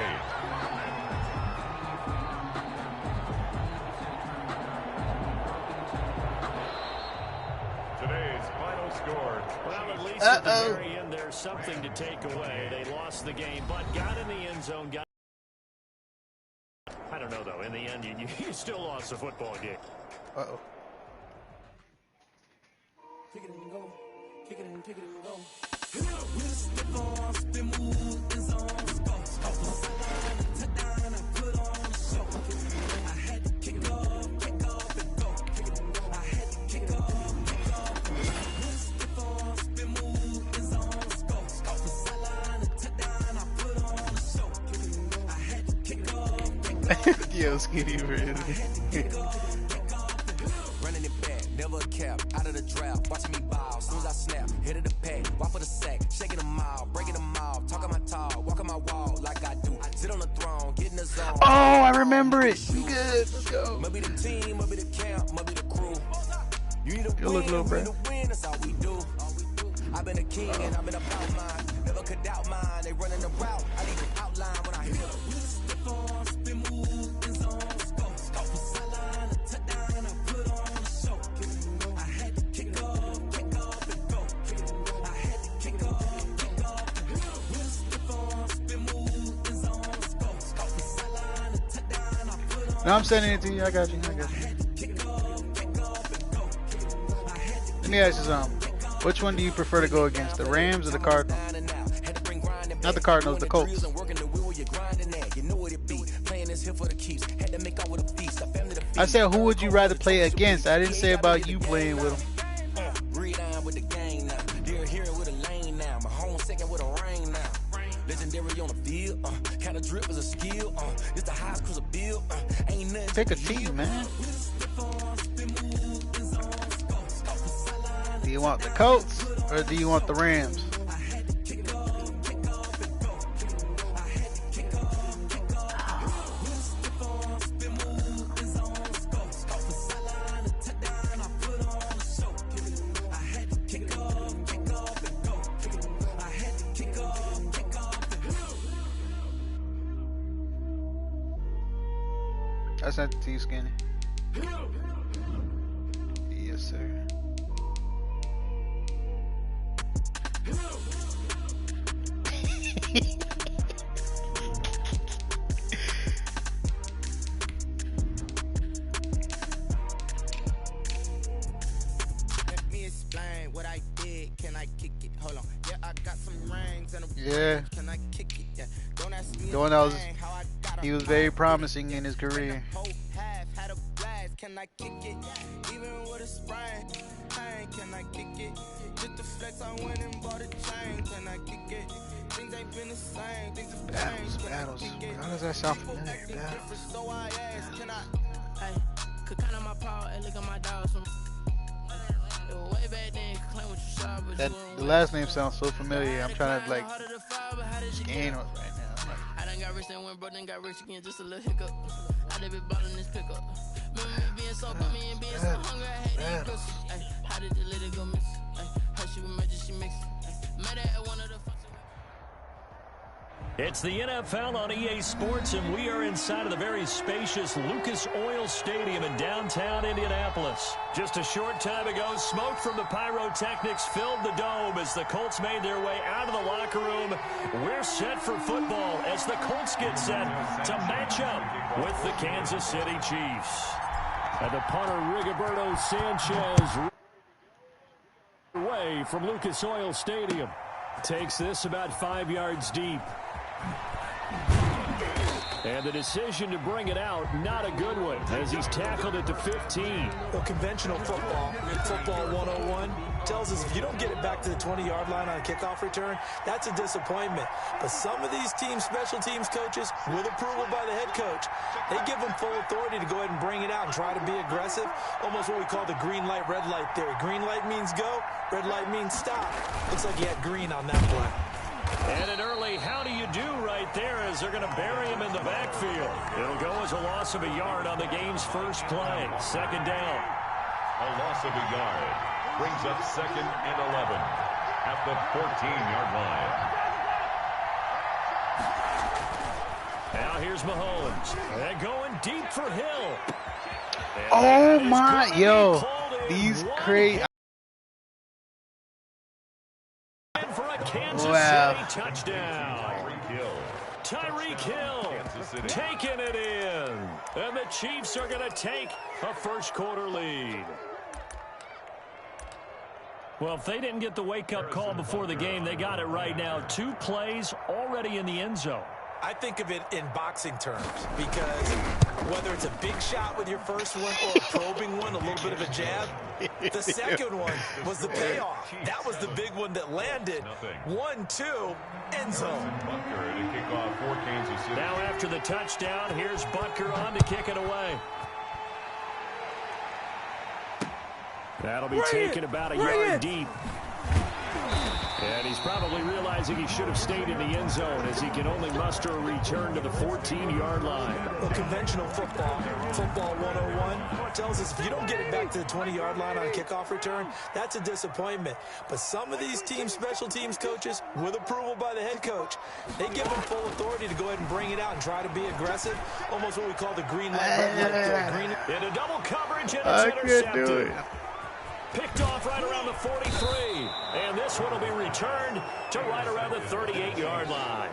work. Well, at least at the very end, there's something to take away. They lost the game, but got in the end zone. I don't know, though. In the end, you still lost the football game. Uh-oh. Kick it and go. Kick it and go. Yo, skinny man. Running it back, never a cap, out of the draft, watching me ball, soon as I snap, hit of the pack, walk for the sack, shaking them out, breaking them out, talking my talk, walking my wall like I do, sit on the throne, getting the zone. Oh, I remember it. We good. Let's go. Maybe the team, maybe the camp, maybe the crew. You need a win, look little, you need a win, that's all we do. I've been a king and I've been about mine, never could doubt mine, they running the route, I need an outline when I hit them. No, I'm sending it to you. I got you. Let me ask you something. Which one do you prefer to go against, the Rams or the Cardinals? Not the Cardinals, the Colts. I said, who would you rather play against? I didn't say about you playing with them. Legendary on the field, kind of drip is a skill, it's the highest cruiser bill, ain't nothing. Pick a team, man. Do you want the Colts or do you want the Rams? I sent it to you, Skinny. Yes, sir. Let me explain what I did. Can I kick it? Hold on. Yeah, I got some rings and a Yeah. Can I kick it? Yeah. Don't ask me He was very promising in his career. Had a blast. Can I kick it? Even with a sprain. Can I kick it? Just the flex, I went and bought a chain. Can I kick it? Things ain't been the same. Things have changed. Battles. How does that sound familiar? Battles. So I asked, can I? Hey, could count on my power and look at my dogs from way back then. Claim what you saw, but That the last name sounds so familiar. I'm trying to like scan it right now. I done got rich and went broke, then got rich again, just a little hiccup. I done been ballin' this pickup. Remember me being so bummy and being so hungry, I had to eat cookies. Ay, how did the lady go miss? Ay, how she was magic, she mixed. Met her at one of the It's the NFL on EA Sports, and we are inside of the very spacious Lucas Oil Stadium in downtown Indianapolis. Just a short time ago, smoke from the pyrotechnics filled the dome as the Colts made their way out of the locker room. We're set for football as the Colts get set to match up with the Kansas City Chiefs. And the punter, Rigoberto Sanchez, away from Lucas Oil Stadium. Takes this about 5 yards deep. And the decision to bring it out, not a good one, as he's tackled it to 15. Well, conventional football 101, tells us if you don't get it back to the 20-yard line on a kickoff return, that's a disappointment. But some of these teams, special teams coaches, with approval by the head coach, they give them full authority to go ahead and bring it out and try to be aggressive, almost what we call the green light, red light theory. Green light means go, red light means stop. Looks like he had green on that play. And an early how do you do right there as they're going to bury him in the backfield. It'll go as a loss of a yard on the game's first play. Second down. A loss of a yard brings up 2nd and 11 at the 14-yard line. Now here's Mahomes. And going deep for Hill. Oh my, yo, these crazy. for a Kansas City touchdown. Tyreek Hill taking it in. And the Chiefs are going to take a first-quarter lead. Well, if they didn't get the wake-up call before the game, they got it right now. 2 plays already in the end zone. I think of it in boxing terms because whether it's a big shot with your first one or a probing one, a little bit of a jab, the second one was the payoff. That was the big one that landed. 1-2, end zone. Now after the touchdown, here's Butker on to kick it away. That'll be taken about a yard deep. And he's probably realizing he should have stayed in the end zone as he can only muster a return to the 14-yard line. Well, conventional football 101, tells us if you don't get it back to the 20-yard line on a kickoff return, that's a disappointment. But some of these special teams coaches, with approval by the head coach, they give them full authority to go ahead and bring it out and try to be aggressive, almost what we call the green light. Into double coverage, and it's intercepted. Picked off right around the 43. And this one will be returned to right around the 38-yard line.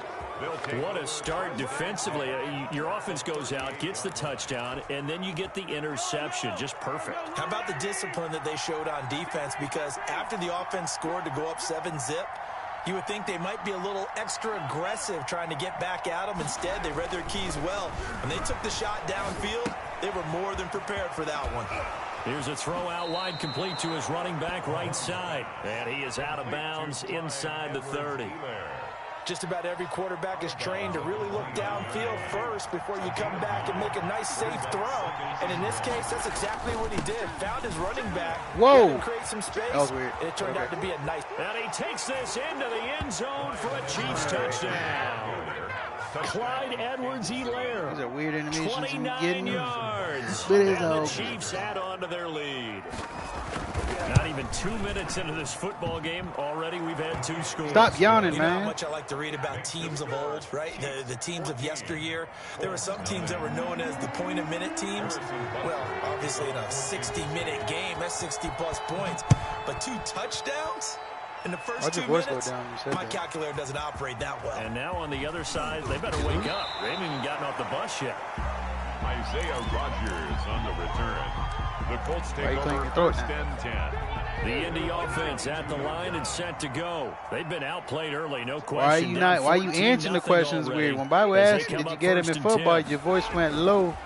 What a start defensively. Your offense goes out, gets the touchdown, and then you get the interception. Just perfect. How about the discipline that they showed on defense? Because after the offense scored to go up 7-zip, you would think they might be a little extra aggressive trying to get back at them. Instead, they read their keys well. When they took the shot downfield, they were more than prepared for that one. Here's a throw out wide, complete to his running back right side. And he is out of bounds inside the 30. Just about every quarterback is trained to really look downfield first before you come back and make a nice, safe throw. And in this case, that's exactly what he did. Found his running back. Whoa. Create some space. That was weird. And it turned out to be a nice. And he takes this into the end zone for a Chiefs touchdown. Clyde Edwards-Helaire. These are weird animations. 29 yards. And the Chiefs add on to their lead. Not even 2 minutes into this football game, already we've had 2 scores. Stop yawning, you know man. how much I like to read about teams of old, right? The teams of yesteryear. There were some teams that were known as the point-a-minute teams. Well, obviously in a 60-minute game, that's 60-plus points. But 2 touchdowns in the first 2 minutes, my calculator doesn't operate that well. And now on the other side, they better wake up. They haven't even gotten off the bus yet. Isaiah Rodgers on the return. The Colts take over first and 10. The Indy offense at the line and set to go. They've been outplayed early, no question. Why are you answering the questions weird? When Bible asked, did you get him in football, your voice went low.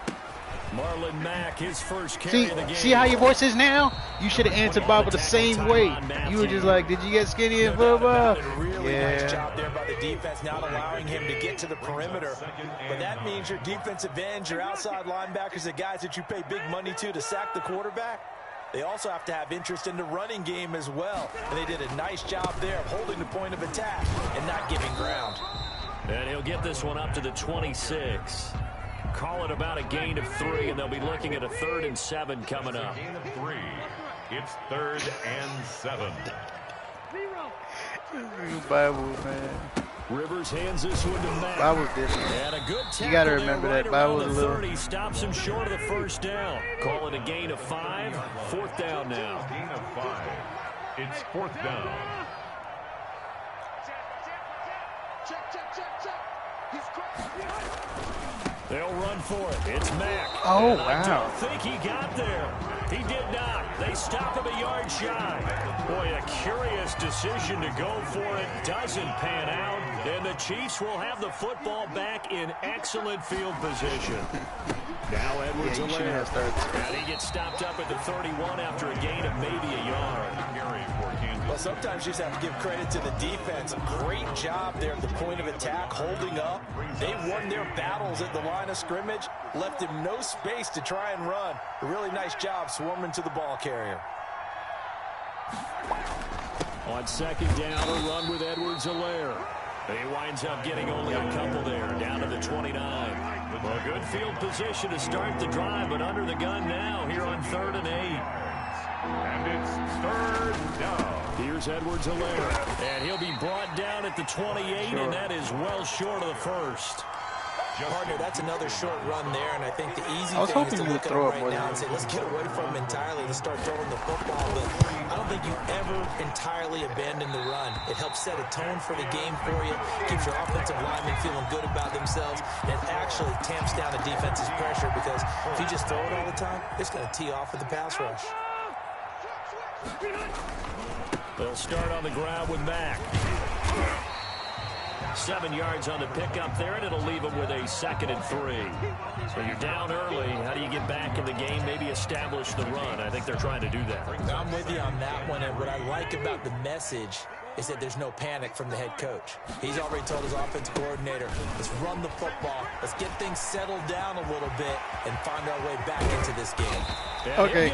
Marlon Mack, his first carry of the game. See how your voice is now? You should have answered Bible the same way. You were just like, did you get skinny in football? Nice job there by the defense, not allowing him to get to the perimeter. But that means your defensive ends, your outside linebackers, the guys that you pay big money to sack the quarterback, they also have to have interest in the running game as well. And they did a nice job there of holding the point of attack and not giving ground. And he'll get this one up to the 26. Call it about a gain of 3, and they'll be looking at a 3rd and 7 coming up. Gain of 3. It's 3rd and 7. Bible, man. Rivers hands this one to Mack. Bible's different. And a good tackle. You got to remember right that Bible's a little. 30 stops him short of the first down. Call it a gain of 5. 4th down now. Gain of 5. It's 4th down. They'll run for it. It's Mack. Oh, I wow. don't think he got there. He did not. They stop him a yard shy. Boy, a curious decision to go for it. Doesn't pan out. And the Chiefs will have the football back in excellent field position. Now Edwards-Helaire. And he gets stopped up at the 31 after a gain of maybe a yard. Well, sometimes you just have to give credit to the defense. Great job there at the point of attack, holding up. They won their battles at the line of scrimmage, left him no space to try and run. A really nice job swarming to the ball carrier. On 2nd down, a run with Edwards-Helaire. He winds up getting only a couple there, down to the 29. Well, good field position to start the drive, but under the gun now here on 3rd and 8. And it's 3rd down. Here's Edwards-Helaire, and he'll be brought down at the 28, and that is well short of the first. Partner, that's another short run there, and I think the easy I was thing is hoping to you would look at throw him it right more now than and say, let's get away from him entirely to start throwing the football. But I don't think you ever entirely abandon the run. It helps set a tone for the game for you, keeps your offensive linemen feeling good about themselves, and it actually tamps down the defense's pressure because if you just throw it all the time, it's going to tee off with the pass rush. They'll start on the ground with Mack. 7 yards on the pickup there, and it'll leave them with a 2nd and 3. So you're down early. How do you get back in the game? Maybe establish the run. I think they're trying to do that. I'm with you on that one, and what I like about the message is that there's no panic from the head coach. He's already told his offensive coordinator, let's run the football, let's get things settled down a little bit and find our way back into this game. Okay,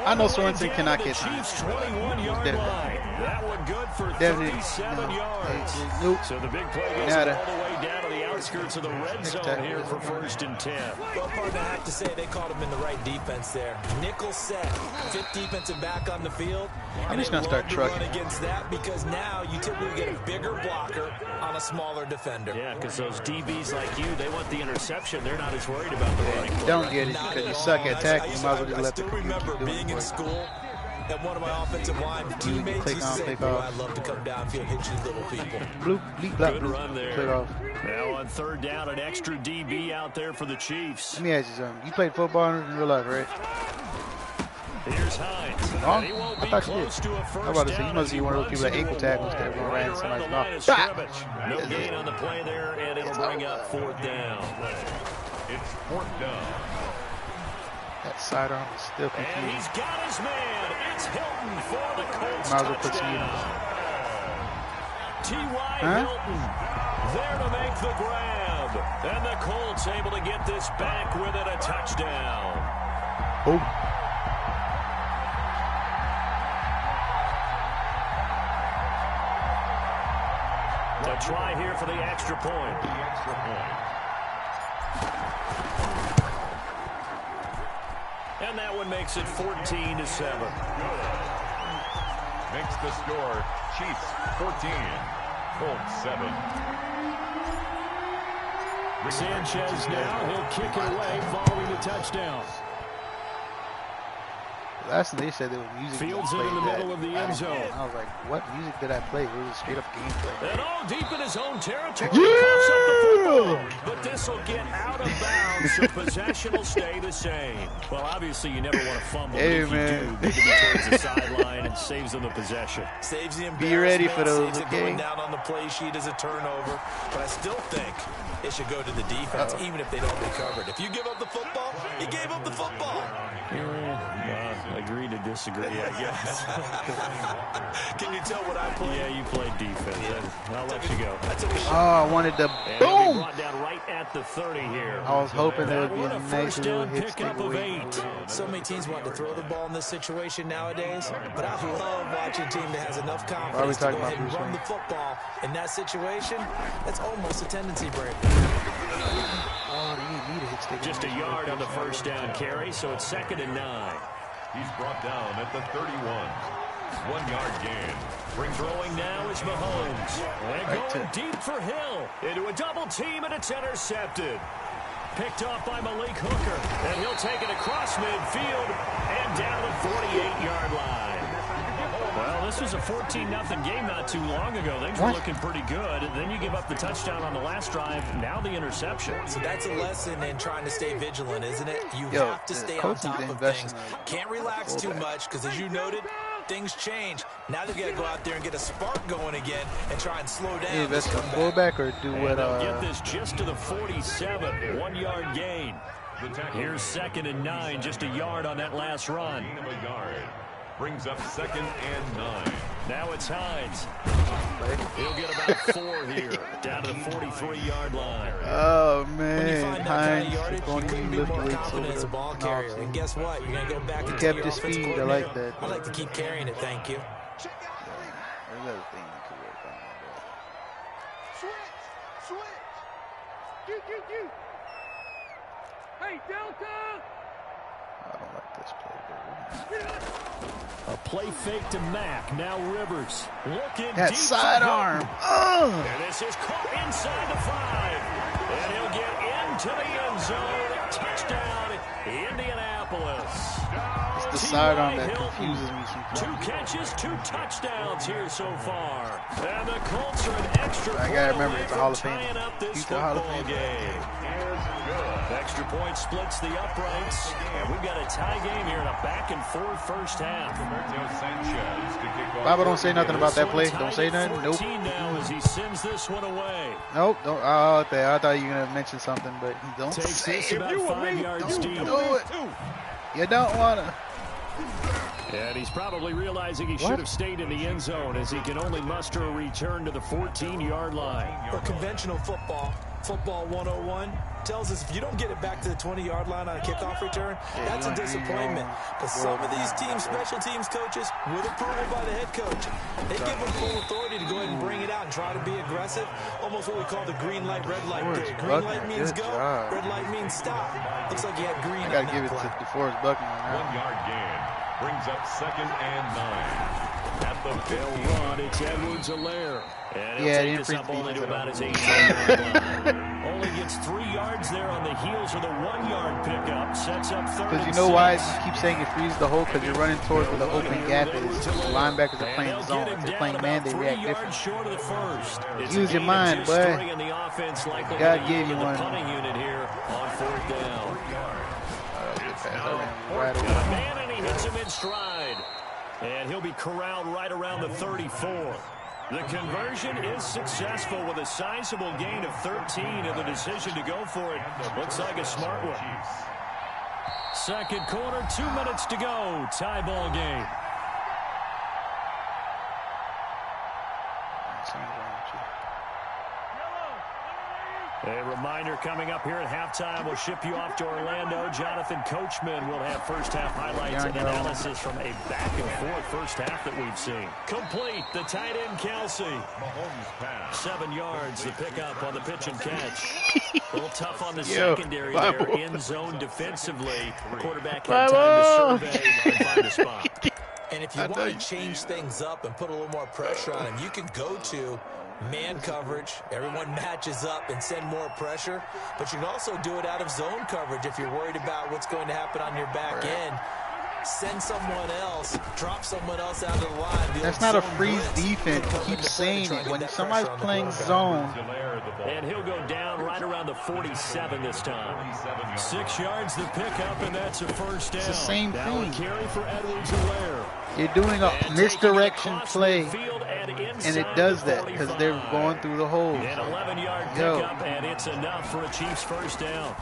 I know Sorensen cannot get time. Chiefs 21-yard line. That one good for Definitely. 37 yards. Nope. So the big play goes all the way down to the outskirts of the red zone here for 1st and 10. Well, partner, I have to say they called him in the right defense there. Nickel set, 5th defensive back on the field. I'm just going to start trucking. Run against that because now you typically get a bigger blocker on a smaller defender. Yeah, because those DBs like you, they want the interception. They're not as worried about the running play. Don't get it because you suck at tackling. You might as well just let the I still remember being in school and one of my offensive line teammates used to say, boy, I'd love to come downfield and hit you little people. Bloop, bleep, blop, Good bloop. run there. Click off. Now on 3rd down, an extra DB out there for the Chiefs. Let me ask you something. You played football in real life, right? Here's Hines. Oh, He won't I be thought you close did. to a I was first about to say, down you must as be he one of those runs people that the ankle tackle ball instead of going right right in around somebody's the line of mouth. scrimmage. No gain on the play there, and it'll bring up 4th down. It's 4th down. That sidearm is still And confusing. he's got his man. It's Hilton for the Colts Might as well put some touchdown. T.Y. Huh? Hilton there to make the grab. And the Colts able to get this back with it, a touchdown. Oh. To try here for the extra point. The extra point. And that one makes it 14-7. Makes the score Chiefs 14, Colts 7. Sanchez now, he'll kick it away following the touchdown. Last thing they said there was music. Fields it played in the that. middle of the end zone. I was like, what music did I play? It was straight up gameplay. And all deep in his own territory. Coughs up the football. But this will get out of bounds, so possession will stay the same. Well, obviously, you never want to fumble. Hey, if man. you do, good to be towards the sideline and saves them the possession. Saves the Be ready for those, saves it okay? going down on the play sheet as a turnover. But I still think it should go to the defense, even if they don't recover it. If you give up the football, you gave up the football. Agree to disagree, I guess. Can you tell what I play? Yeah, you played defense. I'll let you go. I took a shot. Oh, I wanted the And he'll be boom. brought down right at the 30 here. I was hoping there would be What a a nice first little down hit stick pickup of away. 8. So many teams want to throw the ball in this situation nowadays, but I love watching a team that has enough Why are we confidence to go talking about ahead and Bruce run Wayne? the football. In that situation, that's almost a tendency break. Oh, they need me to hit stick. Just a yard on the first down carry, so it's 2nd and 9. He's brought down at the 31. 1-yard gain. Throwing now is Mahomes. And going deep for Hill. Into a double team, and it's intercepted. Picked off by Malik Hooker. And he'll take it across midfield and down the 48-yard line. Well, this was a 14-0 game not too long ago. Things were looking pretty good. And then you give up the touchdown on the last drive. Now the interception. So that's a lesson in trying to stay vigilant, isn't it? You have to stay on top of things. Can't relax too much because, as you noted, things change. Now they've got to go out there and get a spark going again and try and slow down. Invest in fullback or do what? They'll get this just to the 47. 1-yard gain. Here's 2nd and 9. Just a yard on that last run. Gain of a yard. Brings up 2nd and 9. Now it's Hines. He'll get about 4 here. Down to the 43-yard line. Oh, When you man. find that kind of Hines yardage, is you going to couldn't be be more lifting weights confident as a ball over carrier. And guess what? You're going to go back and tell kept your his offensive speed. I coordinator, like that. I'd like to keep carrying it, thank you. There's other thing you could work on. Hey, Delta! I don't like this play, but A play fake to Mack. Now Rivers. Looking that deep. sidearm. And this is caught inside the 5. And he'll get into the end zone. Touchdown, Indianapolis. It's the sidearm that confuses me sometimes. 2 catches, 2 touchdowns here so far. And the Colts are an extra I gotta remember, it's a Hall of Fame. tying up this Future Hall of football Fame. game. Extra point splits the uprights. And we've got a tie game here in a back-and-forth first half. Bible don't say nothing about that play. Don't say nothing. Nope. Now as he sends this one away. Nope. Don't. Oh, okay. I thought you were gonna mention something, but you don't. Takes say this it. about 5 yards deep. Do it. You don't wanna. And he's probably realizing he should have stayed in the end zone as he can only muster a return to the 14-yard line. But conventional football 101, tells us if you don't get it back to the 20-yard line on a kickoff return, that's a disappointment. But some of these teams, special teams coaches, with approval by the head coach, they give them full authority to go ahead and bring it out and try to be aggressive. Almost what we call the green light, red light day. Green light means go, red light means stop. Looks like he had green on that I gotta give it to DeForest Buckner. 1 yard gain brings up 2nd and 9. At the 50. They'll run. It's Edwards-Helaire. And he'll take this up only to about his 18-yard line. Only gets 3 yards there on the heels of the 1-yard pickup. Sets up 3rd. Because you know why you keep saying it frees the hole? Because you're running towards where the open gap is. The linebackers are playing zone. If they're playing man, they react different. Short of the first. Use your mind, boy. God gave you one. Punting unit here on 4th down. Right away. Man, and he hits him in stride. And he'll be corralled right around the 34. The conversion is successful with a sizable gain of 13, and the decision to go for it looks like a smart one. Second quarter, 2 minutes to go. Tie ball game. A reminder coming up here at halftime. We'll ship you off to Orlando. Jonathan Coachman will have first half highlights and analysis from a back-and-forth first half that we've seen. Complete. The tight end, Kelsey. 7 yards. The pickup on the pitch and catch. A little tough on the secondary there. In zone defensively. The quarterback had time to survey and find a spot. And if you want to change things up and put a little more pressure on him, you can go to man coverage. Everyone matches up and send more pressure. But you can also do it out of zone coverage if you're worried about what's going to happen on your back end. Send someone else, drop someone else out of the line. That's not a freeze defense. He keeps saying it. When somebody's playing zone. And he'll go down right around the 47 this time. 6 yards the pickup, and that's a first down. It's the same thing. Carry for Edwards-Helaire. You're doing a misdirection play, and it does that because they're going through the holes. An 11-yard pickup, and it's enough for a Chiefs first down.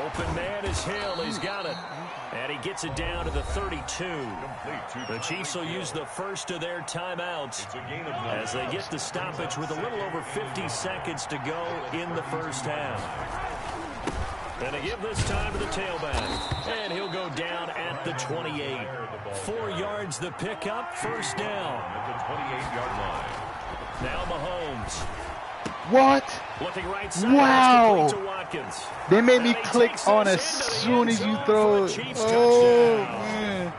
Open man is Hill. He's got it. And he gets it down to the 32. The Chiefs will use the first of their timeouts as they get the stoppage with a little over 50 seconds to go in the first half. And they give this time to the tailback. And he'll go down at the 28. 4 yards the pickup, first down. At the 28-yard line. Now Mahomes. What? Looking right side. Wow. To Watkins. They made me click on as soon as you throw it. Oh, man.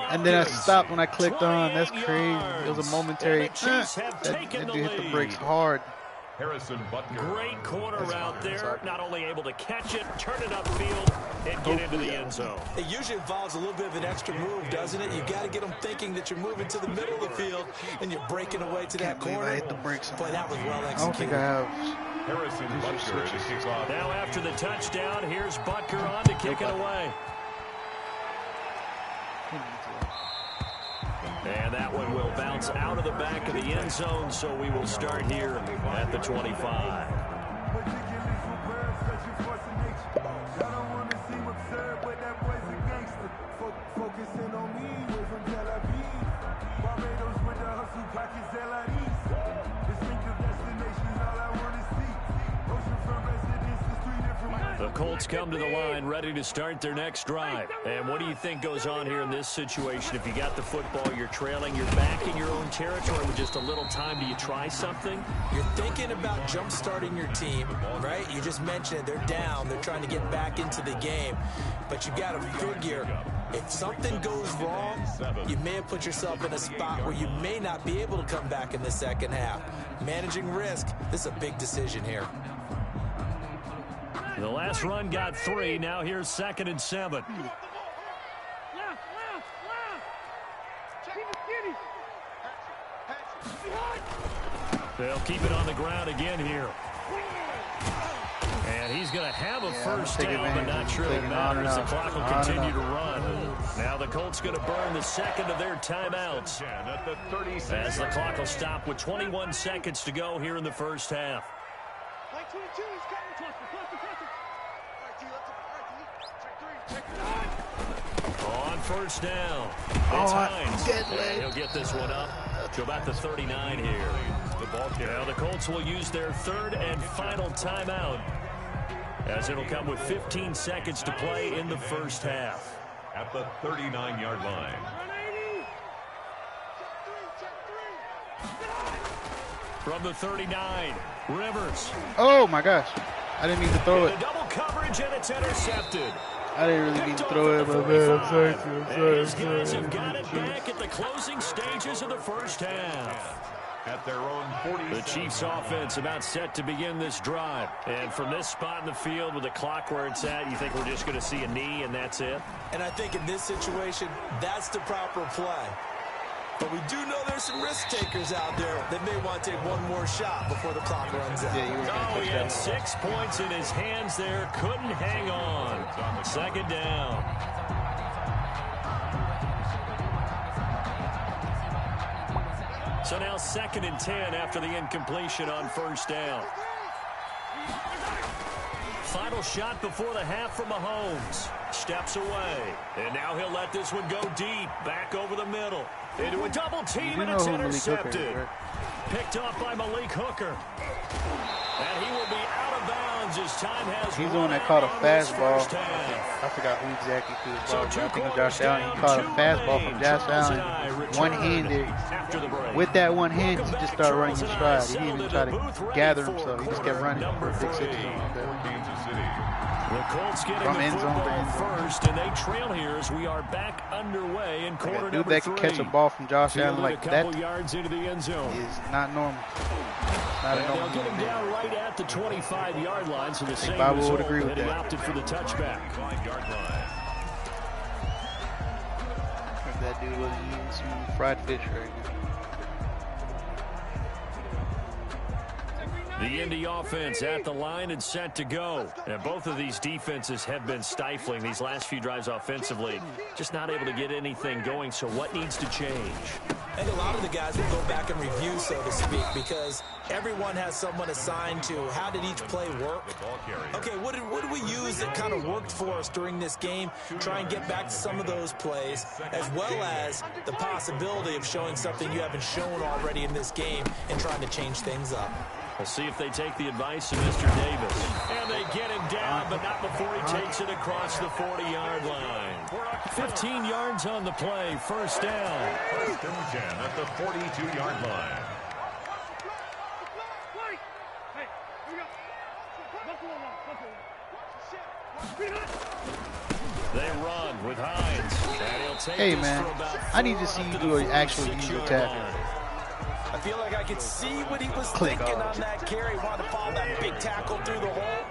And then I stopped when I clicked on. That's crazy. It was a momentary. That dude hit the brakes hard. Great corner route there. Not only able to catch it, turn it upfield, and get into the end zone. It usually involves a little bit of an extra move, doesn't it? You got to get them thinking that you're moving to the middle of the field and you're breaking away to that corner. I hit the brakes. Boy, that was well executed. I don't think I have. Now after the touchdown, here's Butker on to kick it away. And that one will bounce out of the back of the end zone, so we will start here at the 25. The Colts come to the line ready to start their next drive. And what do you think goes on here in this situation? If you got the football, you're trailing, you're back in your own territory with just a little time. Do you try something? You're thinking about jump-starting your team, right? You just mentioned it. They're down. They're trying to get back into the game. But you got to figure, if something goes wrong, you may have put yourself in a spot where you may not be able to come back in the second half. Managing risk, this is a big decision here. The last run got 3. Now here's 2nd and 7. They'll keep it on the ground again here. And he's going to have a first down, but not sure it matters. The clock will continue to run. Now the Colts going to burn the 2nd of their timeouts as the clock will stop with 21 seconds to go here in the first half. On first down, it's Hines. And he'll get this one up to about the 39 here. Now the Colts will use their 3rd and final timeout, as it'll come with 15 seconds to play in the first half. At the 39-yard line. From the 39, Rivers. Oh my gosh. I didn't mean to throw it. Double coverage, and it's intercepted. I didn't really mean to throw it, but man, I'm sorry. These guys have got it back at the closing stages of the first half. At their own 40. The Chiefs offense about set to begin this drive. And from this spot in the field with the clock where it's at, you think we're just going to see a knee and that's it? And I think in this situation, that's the proper play. But we do know there's some risk takers out there that may want to take one more shot before the clock runs out. He had 6 points in his hands there. Couldn't hang on. 2nd down. So now 2nd and 10 after the incompletion on first down. Final shot before the half from Mahomes. Steps away. And now he'll let this one go deep. Back over the middle. Into a double team, and it's intercepted. Picked off by Malik Hooker. And he will be out of bounds as time has He's the one that caught a fastball. I forgot who exactly threw the ball. I think it was Josh Allen. He caught a fastball from Josh Allen. One-handed. With that one hand, he just started running his stride. He didn't even try to gather himself. He just kept running for a big 6. The Colts getting the football first, and they trail here as we are back underway in quarter number 3. That can catch a ball from Josh Allen like that yards into the end zone. Is not normal. Not a normal. They'll get him down right at the 25-yard line, so the same Bible result, would agree with and he that. opted for the touchback. 5-yard line. That dude was eating some fried fish right now. The Indy offense at the line and set to go. And both of these defenses have been stifling these last few drives offensively. Just not able to get anything going, so what needs to change? And a lot of the guys will go back and review, so to speak, because everyone has someone assigned to how did each play work. Okay, what did we use that kind of worked for us during this game? Try and get back to some of those plays, as well as the possibility of showing something you haven't shown already in this game and trying to change things up. We'll see if they take the advice of Mr. Davis. And they get him down, but not before he takes it across the 40-yard line. 15 yards on the play, first down. 1st and 10 at the 42-yard line. They run with Hines. And he'll take Hey, this man, for about I need to see you do an actual user tackle. I feel like I could see what he was thinking on that carry. Wanted to follow that big tackle through the hole.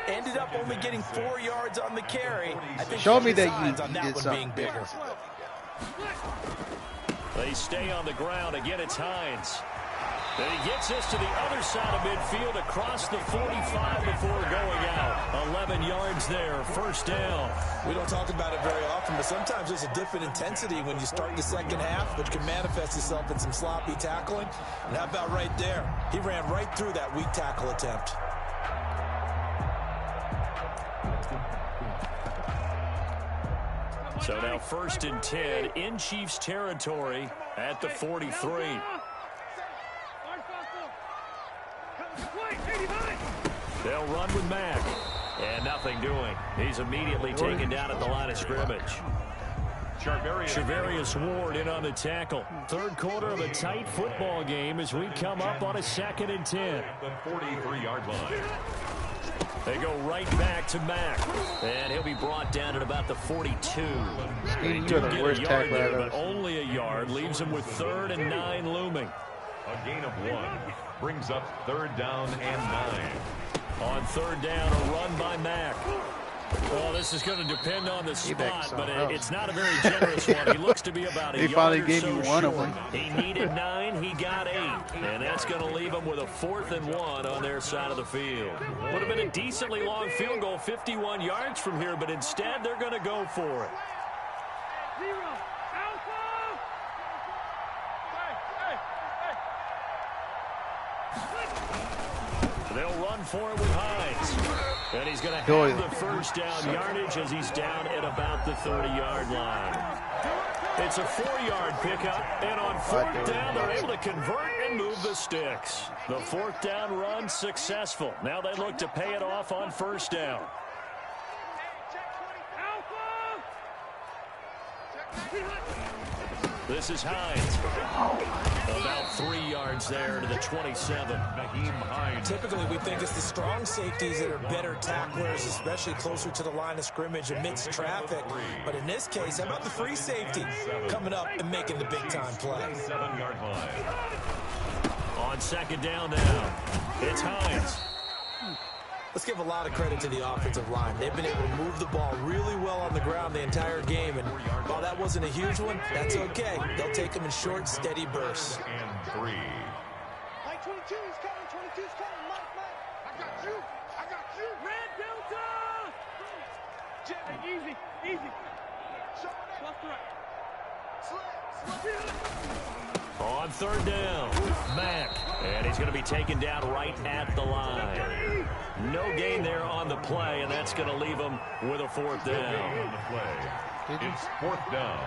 Ended up only getting 4 yards on the carry. I think show me that you did something bigger. They stay on the ground. Again, it's Hines. And he gets this to the other side of midfield across the 45 before going out. 11 yards there, first down. We don't talk about it very often, but sometimes there's a dip in intensity when you start the second half, which can manifest itself in some sloppy tackling. And how about right there? He ran right through that weak tackle attempt. So now 1st and 10 in Chiefs territory at the 43. They'll run with Mack. And nothing doing. He's immediately taken down at the line of scrimmage. Charvarius Ward in on the tackle. Third quarter of a tight football game as we come up on a 2nd and 10. The 43-yard line. They go right back to Mack. And he'll be brought down at about the 42. He You're the worst tackler there, I've but only a yard. Leaves him with 3rd and 9 looming. A gain of 1 brings up 3rd down and 9. On third down, a run by Mack. Well, this is going to depend on the spot, but it's not a very generous one. He looks to be about a yard or so short. He needed 9, he got 8. And that's going to leave him with a 4th and 1 on their side of the field. Would have been a decently long field goal, 51 yards from here, but instead they're going to go for it. They'll run for it with Hines. And he's going to have the first down yardage as he's down at about the 30-yard line. It's a 4-yard pickup, and on 4th down, they're able to convert and move the sticks. The 4th down run successful. Now they look to pay it off on 1st down. This is Hines. About 3 yards there to the 27. Typically, we think it's the strong safeties that are better tacklers, especially closer to the line of scrimmage amidst traffic. But in this case, how about the free safety coming up and making the big-time play? 7-yard line. On 2nd down now, it's Hines. Let's give a lot of credit to the offensive line. They've been able to move the ball really well on the ground the entire game. And while that wasn't a huge one, that's okay. They'll take them in short, steady bursts. And 3. Mike 22 is coming. 22 is coming. Mike. I got you. I got you. Red Delta. Jet, easy. Easy. Left right. On 3rd down, Mack. And he's going to be taken down right at the line. No gain there on the play, and that's going to leave him with a 4th down. On the play. It's 4th down.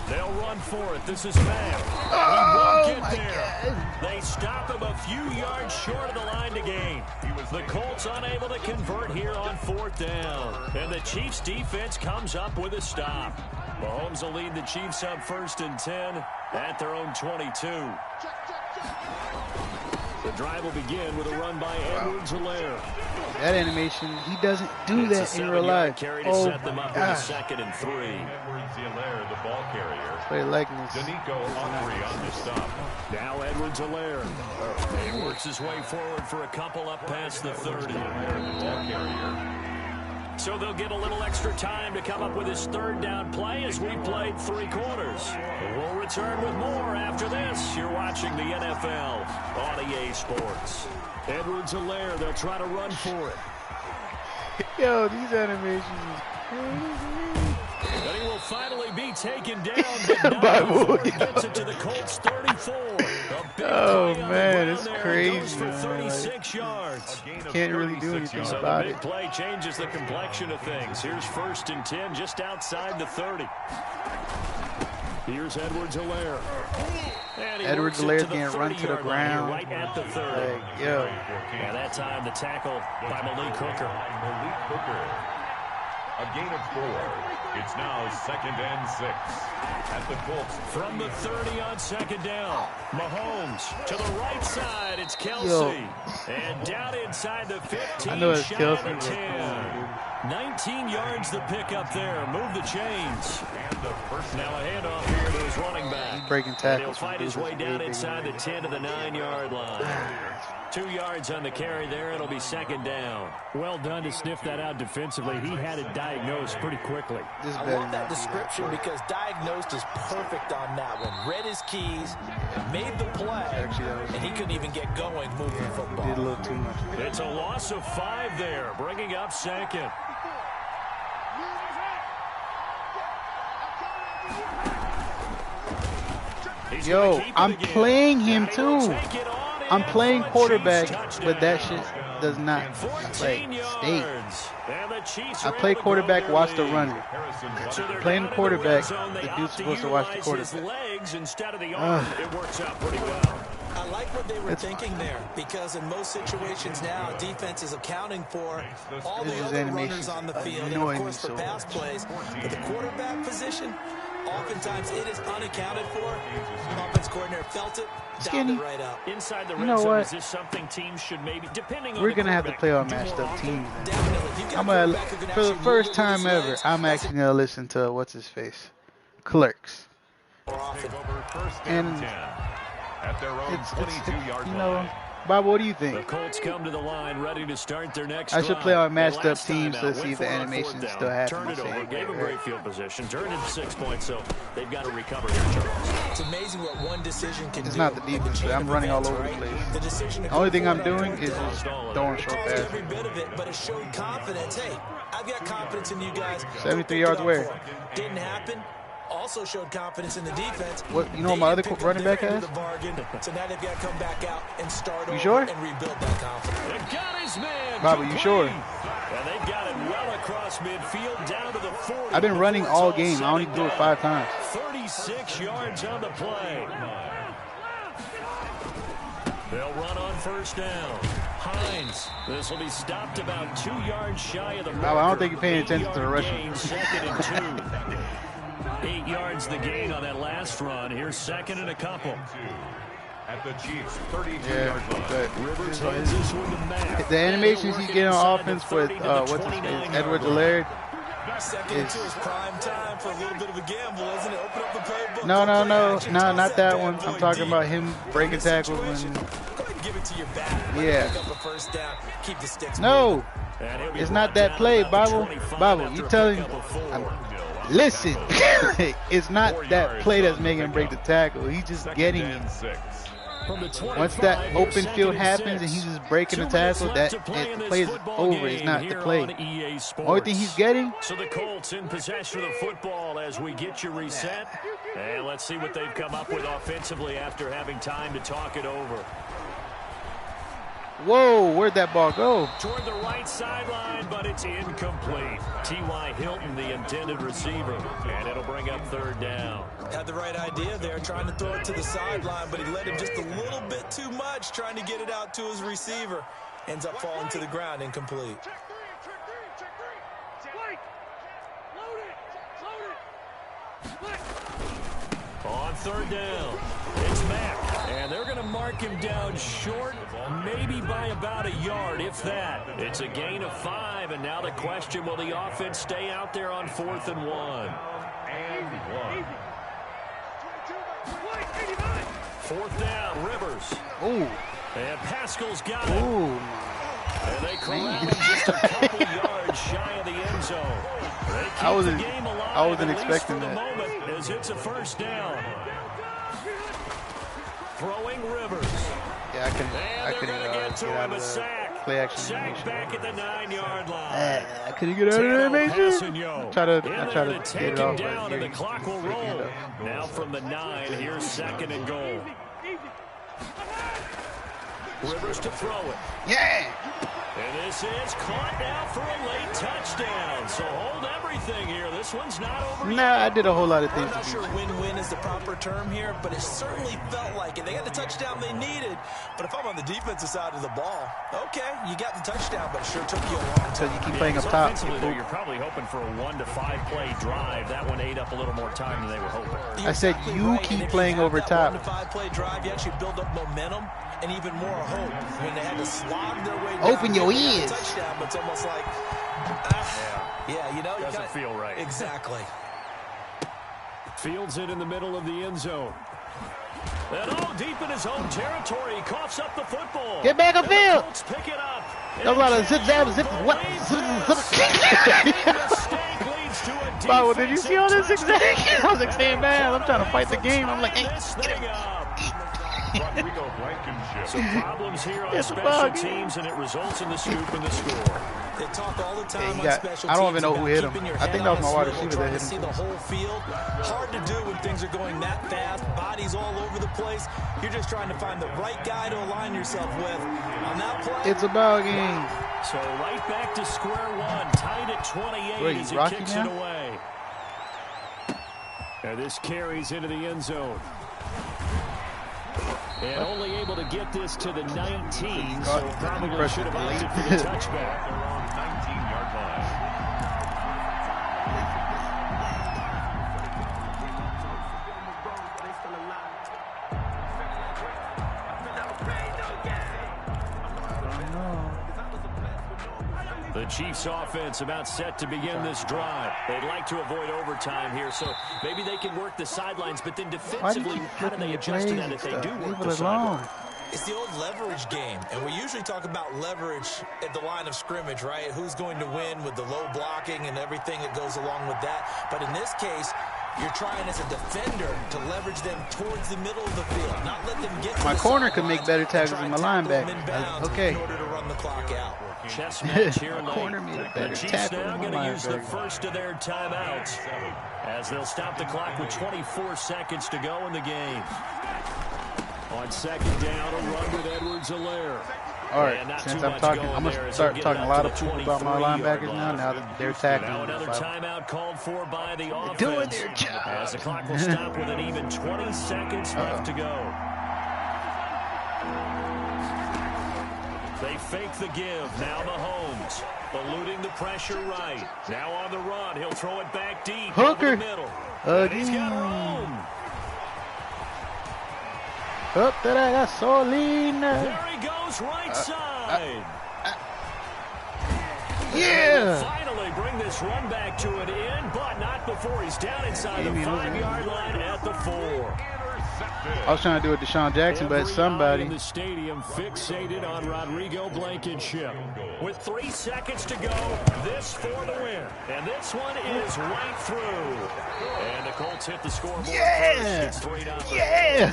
They'll run for it. This is Mack. He won't get there. They stop him a few yards short of the line to gain. The Colts unable to convert here on 4th down. And the Chiefs defense comes up with a stop. Mahomes will lead the Chiefs up 1st and 10 at their own 22. The drive will begin with a run by Edwards-Helaire. That animation, he doesn't do that in real life. Carry to set them up with a 2nd and 3. Edwards-Helaire, the ball carrier. Play likeness. Danico Autry on the stop. Now Edwards-Helaire. He works his way forward for a couple up past the 30. The ball carrier. So they'll get a little extra time to come up with his 3rd down play as we played 3 quarters. We'll return with more after this. You're watching the NFL on EA Sports. Edwards-Helaire, they'll try to run for it. Yo, these animations is crazy. And he will finally be taken down, but not before he gets it to the Colts 34. Oh, man, it's crazy. Goes for 36 yards. Can't really do anything about it. Big play changes the complexion of things. Here's 1st and 10 just outside the 30. Here's Edwards-Helaire. Edwards-Helaire can't run to the ground. Right at the 30. Like, yo. And that time the tackle by Malik Hooker. Malik Hooker. A gain of 4. It's now 2nd and 6. At the Colts. From the 30 on 2nd down. Mahomes to the right side. It's Kelsey. Yo. And down inside the 15. I know it's Kelsey. 10. 19 yards the pick up there. Move the chains. And the first now a handoff here to his running back. He's breaking And he'll tackles. fight his way down inside the 10 to the 9-yard line. 2 yards on the carry there. It'll be 2nd down. Well done to sniff that out defensively. He had it diagnosed pretty quickly. I love that description because diagnosed is perfect on that one. Read his keys, made the play, and he couldn't even get going moving the football. Did a little too much. It's a loss of 5 there, bringing up 2nd. Yo, I'm playing him too. I'm playing quarterback, but that shit does not like stay. I play quarterback, watch the running. Playing the quarterback, the dude's supposed to watch the quarterback. It works out pretty well. I like what they were thinking there, because in most situations now, defense is accounting for all the other runners on the field, and of course for pass plays. But the quarterback position, oftentimes it is unaccounted for. Offense coordinator felt it, dialed it right up. Inside the You know red zone, what? is this something teams should maybe, depending on We're the gonna have to quarterback, play our do matched more up often? teams. Definitely. You've got I'm a gonna, quarterback who can for the actually first move with time his ever, legs. I'm actually gonna listen to what's his face, Clerks. More often. Take over 1st And and 10. At their own it's 22-yard you know, line. Bob, what do you The think? Colts come to the line, ready to start their next I should drive. play on Their matched up last time teams out, to went see if for the it on animation fourth down, still happens. turned it the over, same gave them way, great right? field position, turned into 6 points, so they've got to recover here, Charles. It's amazing what one decision can do. It's not the defense. I'm running all over the place. The decision to The only go thing for I'm it on doing fourth is down just throwing short caused every passes. bit of it, but it showed confidence. Hey, I've got confidence in you guys. 73 yards where? Didn't happen. Also showed confidence in the defense. What, you know what my other running back has? So now they've got to come back out and start over sure? and rebuild that confidence. They've got his man. Bobby, you sure? And they've got it well across midfield down to the 40. I've been running all game. I only do it 5 times. 36 yards on the play. They'll run on first down. Hines. This will be stopped about 2 yards shy of the marker. No, I don't think you're paying attention to the 8-yard rushing. gain, second and 2. 8 yards the gain on that last run. Here's second and a couple. At the Chiefs' 32-yard Yeah, line. but Rivers hands this one to Matt. the animations he get on offense with what's his name, Edward Delaire. Second and 2 is prime time for a little bit of a gamble, isn't it? Open up the playbook. No, not that one. I'm talking about him breaking tackles when. Go ahead and give it to your back. Yeah. Pick up a first down. Keep the sticks No, And he'll be it's brought not that down play, about the Bible. 25 Bible, after you a telling? pickup of 4. Listen, it's not that play that's making him break the tackle. He's just getting it. And 6. From the 25, Once that here's open second field and happens 6. and he's just breaking the 2 minutes tackle, left that to play in the this play is football over. It's game not the here play. on EA Sports. Only thing he's getting. So the Colts in possession of the football as we get you reset. And let's see what they've come up with offensively after having time to talk it over. Whoa, where'd that ball go? Toward the right sideline, but it's incomplete. T.Y. Hilton, the intended receiver, and it'll bring up third down. Had the right idea there, trying to throw it to the sideline, but he let him just a little bit too much, trying to get it out to his receiver. Ends up falling to the ground, incomplete. On third down, it's Mack, and they're going to mark him down short, maybe by about a yard, if that. It's a gain of 5, and now the question, will the offense stay out there on 4th and 1? And 1. 4th down, Rivers. Ooh, And Pascal's got it. ooh. And they corral him just a couple yards shy of the end zone. They keep I wasn't- the game alive, I wasn't at least expecting for the that. moment, as it's a first down. Throwing Rivers. Yeah, I couldn't And they're going to get to get out him, a of the sack. play action Sack animation. back at the 9-yard line. I couldn't get out of the Tano animation. Passanio. I try to In there get to take it him off. down, But and the clock will roll. it up. Now from the 9, here's second and goal. Rivers to throw it. Yeah. And this is caught now for a late touchdown. So hold everything here. This one's not over Nah, I did a whole lot of I'm things not to sure beat. win-win is the proper term here, but it certainly felt like it. They got the touchdown they needed. But if I'm on the defensive side of the ball, okay, you got the touchdown, but it sure took you a long So time. you keep playing up top. Offensively, though, you're probably hoping for a 1 to 5 play drive. That one ate up a little more time than they were hoping. I said Exactly you right. keep And if playing have over that top. 1 to 5 play drive, you actually build up momentum and even more hope when they had to slog their way down. Open your They got a ears. Touchdown, but it's almost like, yeah, you know, you Doesn't kinda- feel right. Exactly. Fields it in the middle of the end zone. And deep in his own territory, he coughs up the football. Get back And the upfield. Colts pick it up. There's a lot of zip zap zip what zip zip. Bible, did you see all this zigzag? I was like saying, man, I'm trying to fight the game. I'm like, hey, Rodrigo Blankenship. Some problems here on It's a special bug. teams, and it results in the scoop and the score. They talk all the time Yeah, on he got- special I don't teams even know who about hit him. keeping your I think head that was on my a wide swivel, receiver that trying hit to see him. the whole field. Hard to do when things are going that fast. Bodies all over the place. You're just trying to find the right guy to align yourself with. On that play, It's a ball game. So right back to square one, tied at 28 Wait, as he Rocky kicks now? it away. And this carries into the end zone. And only able to get this to the 19, so probably should have opted for the touchback. They're on 19-yard line. The Chiefs offense about set to begin this drive. They'd like to avoid overtime here, so maybe they can work the sidelines, but then Why do you defensively, keep how do flipping they your adjust plays to that and if they stuff? do work Leave the it alone. sideline? It's the old leverage game, and we usually talk about leverage at the line of scrimmage, right? Who's going to win with the low blocking and everything that goes along with that. But in this case, you're trying as a defender to leverage them towards the middle of the field, not let them get to My the corner could sidelines make better and tackles try than and my tackle them linebacker. inbounds Okay. in order to run the clock out. Chess match here late. Corner made a The better Chiefs tackle now than going my to use the linebacker. first of their timeouts as they'll stop the clock with 24 seconds to go in the game. On second down, a run with Edwards-Helaire. All right, since I'm talking, I'm gonna start talking a lot of people about my linebackers now. Now that they're tackling. Now another timeout called for by the offense. Doing their job. As the clock will stop with an even 20 seconds left to go. They fake the give. Now Mahomes eluding the pressure right. Now on the run. He'll throw it back deep. Hooker. Over the middle. And he's got room. Up to that gasolina. There he goes, right side. Yeah. Finally bring this run back to an end, but not before he's down inside the 5-yard line at the 4. I was trying to do it to Deshaun Jackson, but Every eye somebody. in the stadium fixated on Rodrigo Blankenship. With 3 seconds to go, this for the win. And this one is right through. And the Colts hit the scoreboard Yeah. first. It's 3-0. Yeah.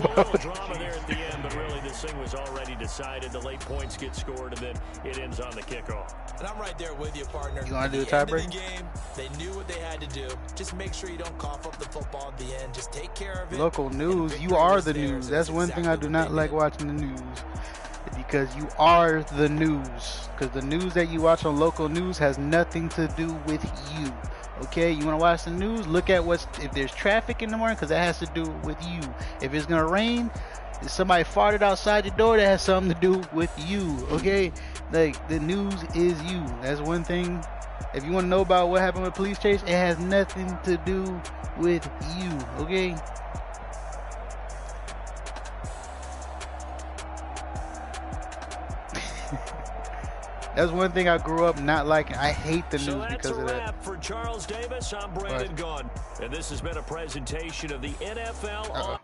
A little drama there at the end, but really this thing was already decided. The late points get scored, and then it ends on the kickoff. And I'm right there with you, partner. You wanna do At a the end of tiebreaker? the game, they knew what they had to do. Just make sure you don't cough up the football at the end. Just take care of it. Local And news. victory You are was the theirs. news. That's one thing I exactly do what not they like did. watching the news. Because you are the news. Because the news that you watch on local news has nothing to do with you. Okay, you want to watch the news? Look at if there's traffic in the morning, because that has to do with you. If it's gonna rain, if somebody farted outside your door, that has something to do with you. Okay, like the news is you. That's one thing. If you want to know about what happened with police chase, it has nothing to do with you. Okay. That's one thing I grew up not liking. I hate the news because of So that's a that. wrap for Charles Davis. I'm Brandon Gunn. And this has been a presentation of the NFL.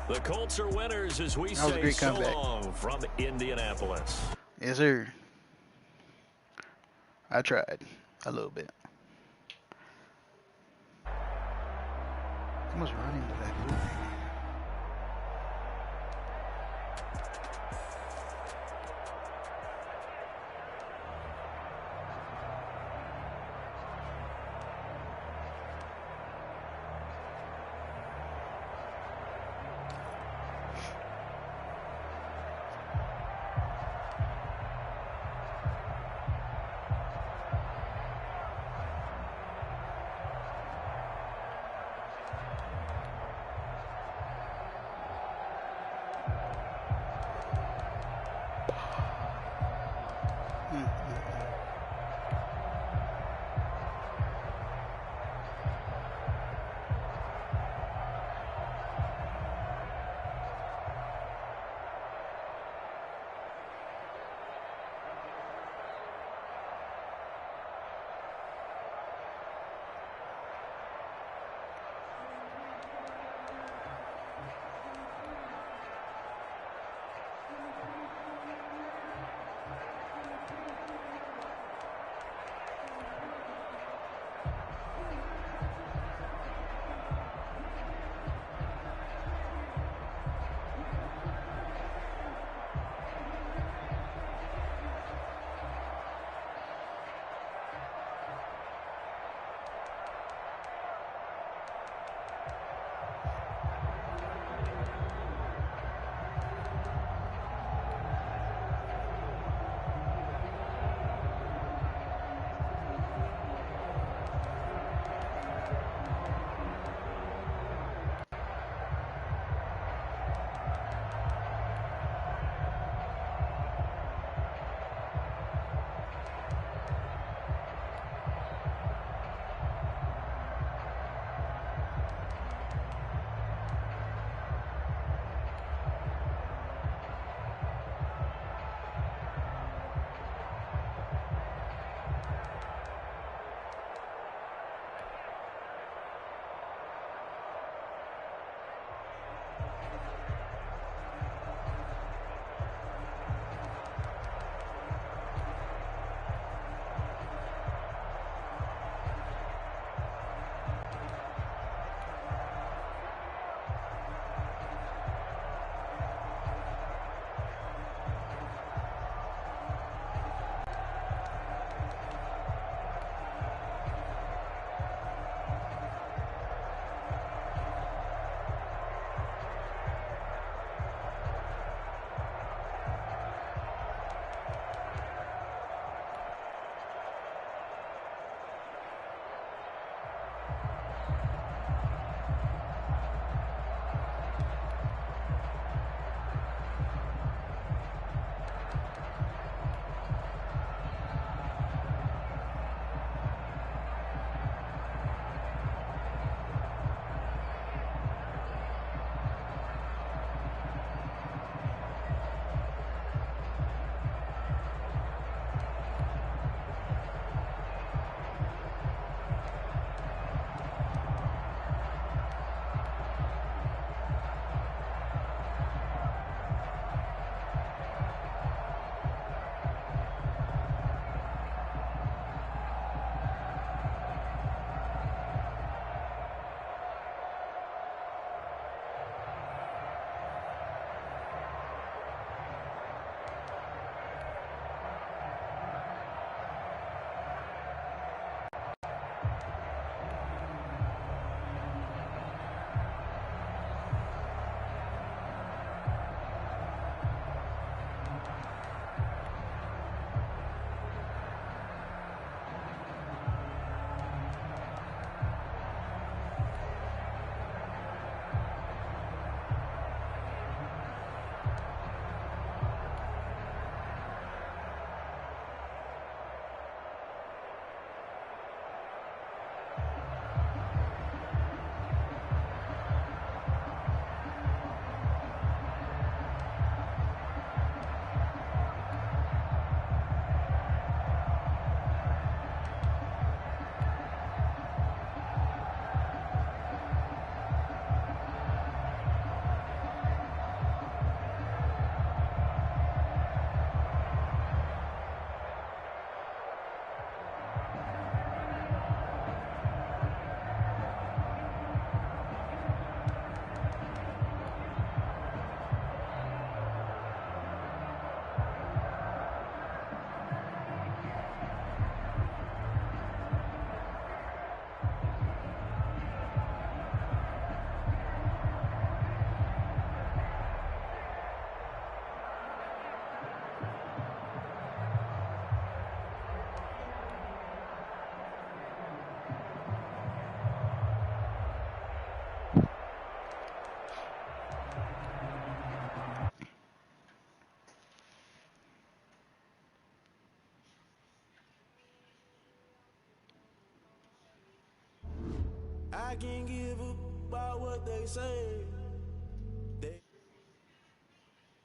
The Colts are winners as we That was a say great so comeback. long from Indianapolis. Yes, sir. I tried a little bit. How much running did I do? I can't give up about what they say.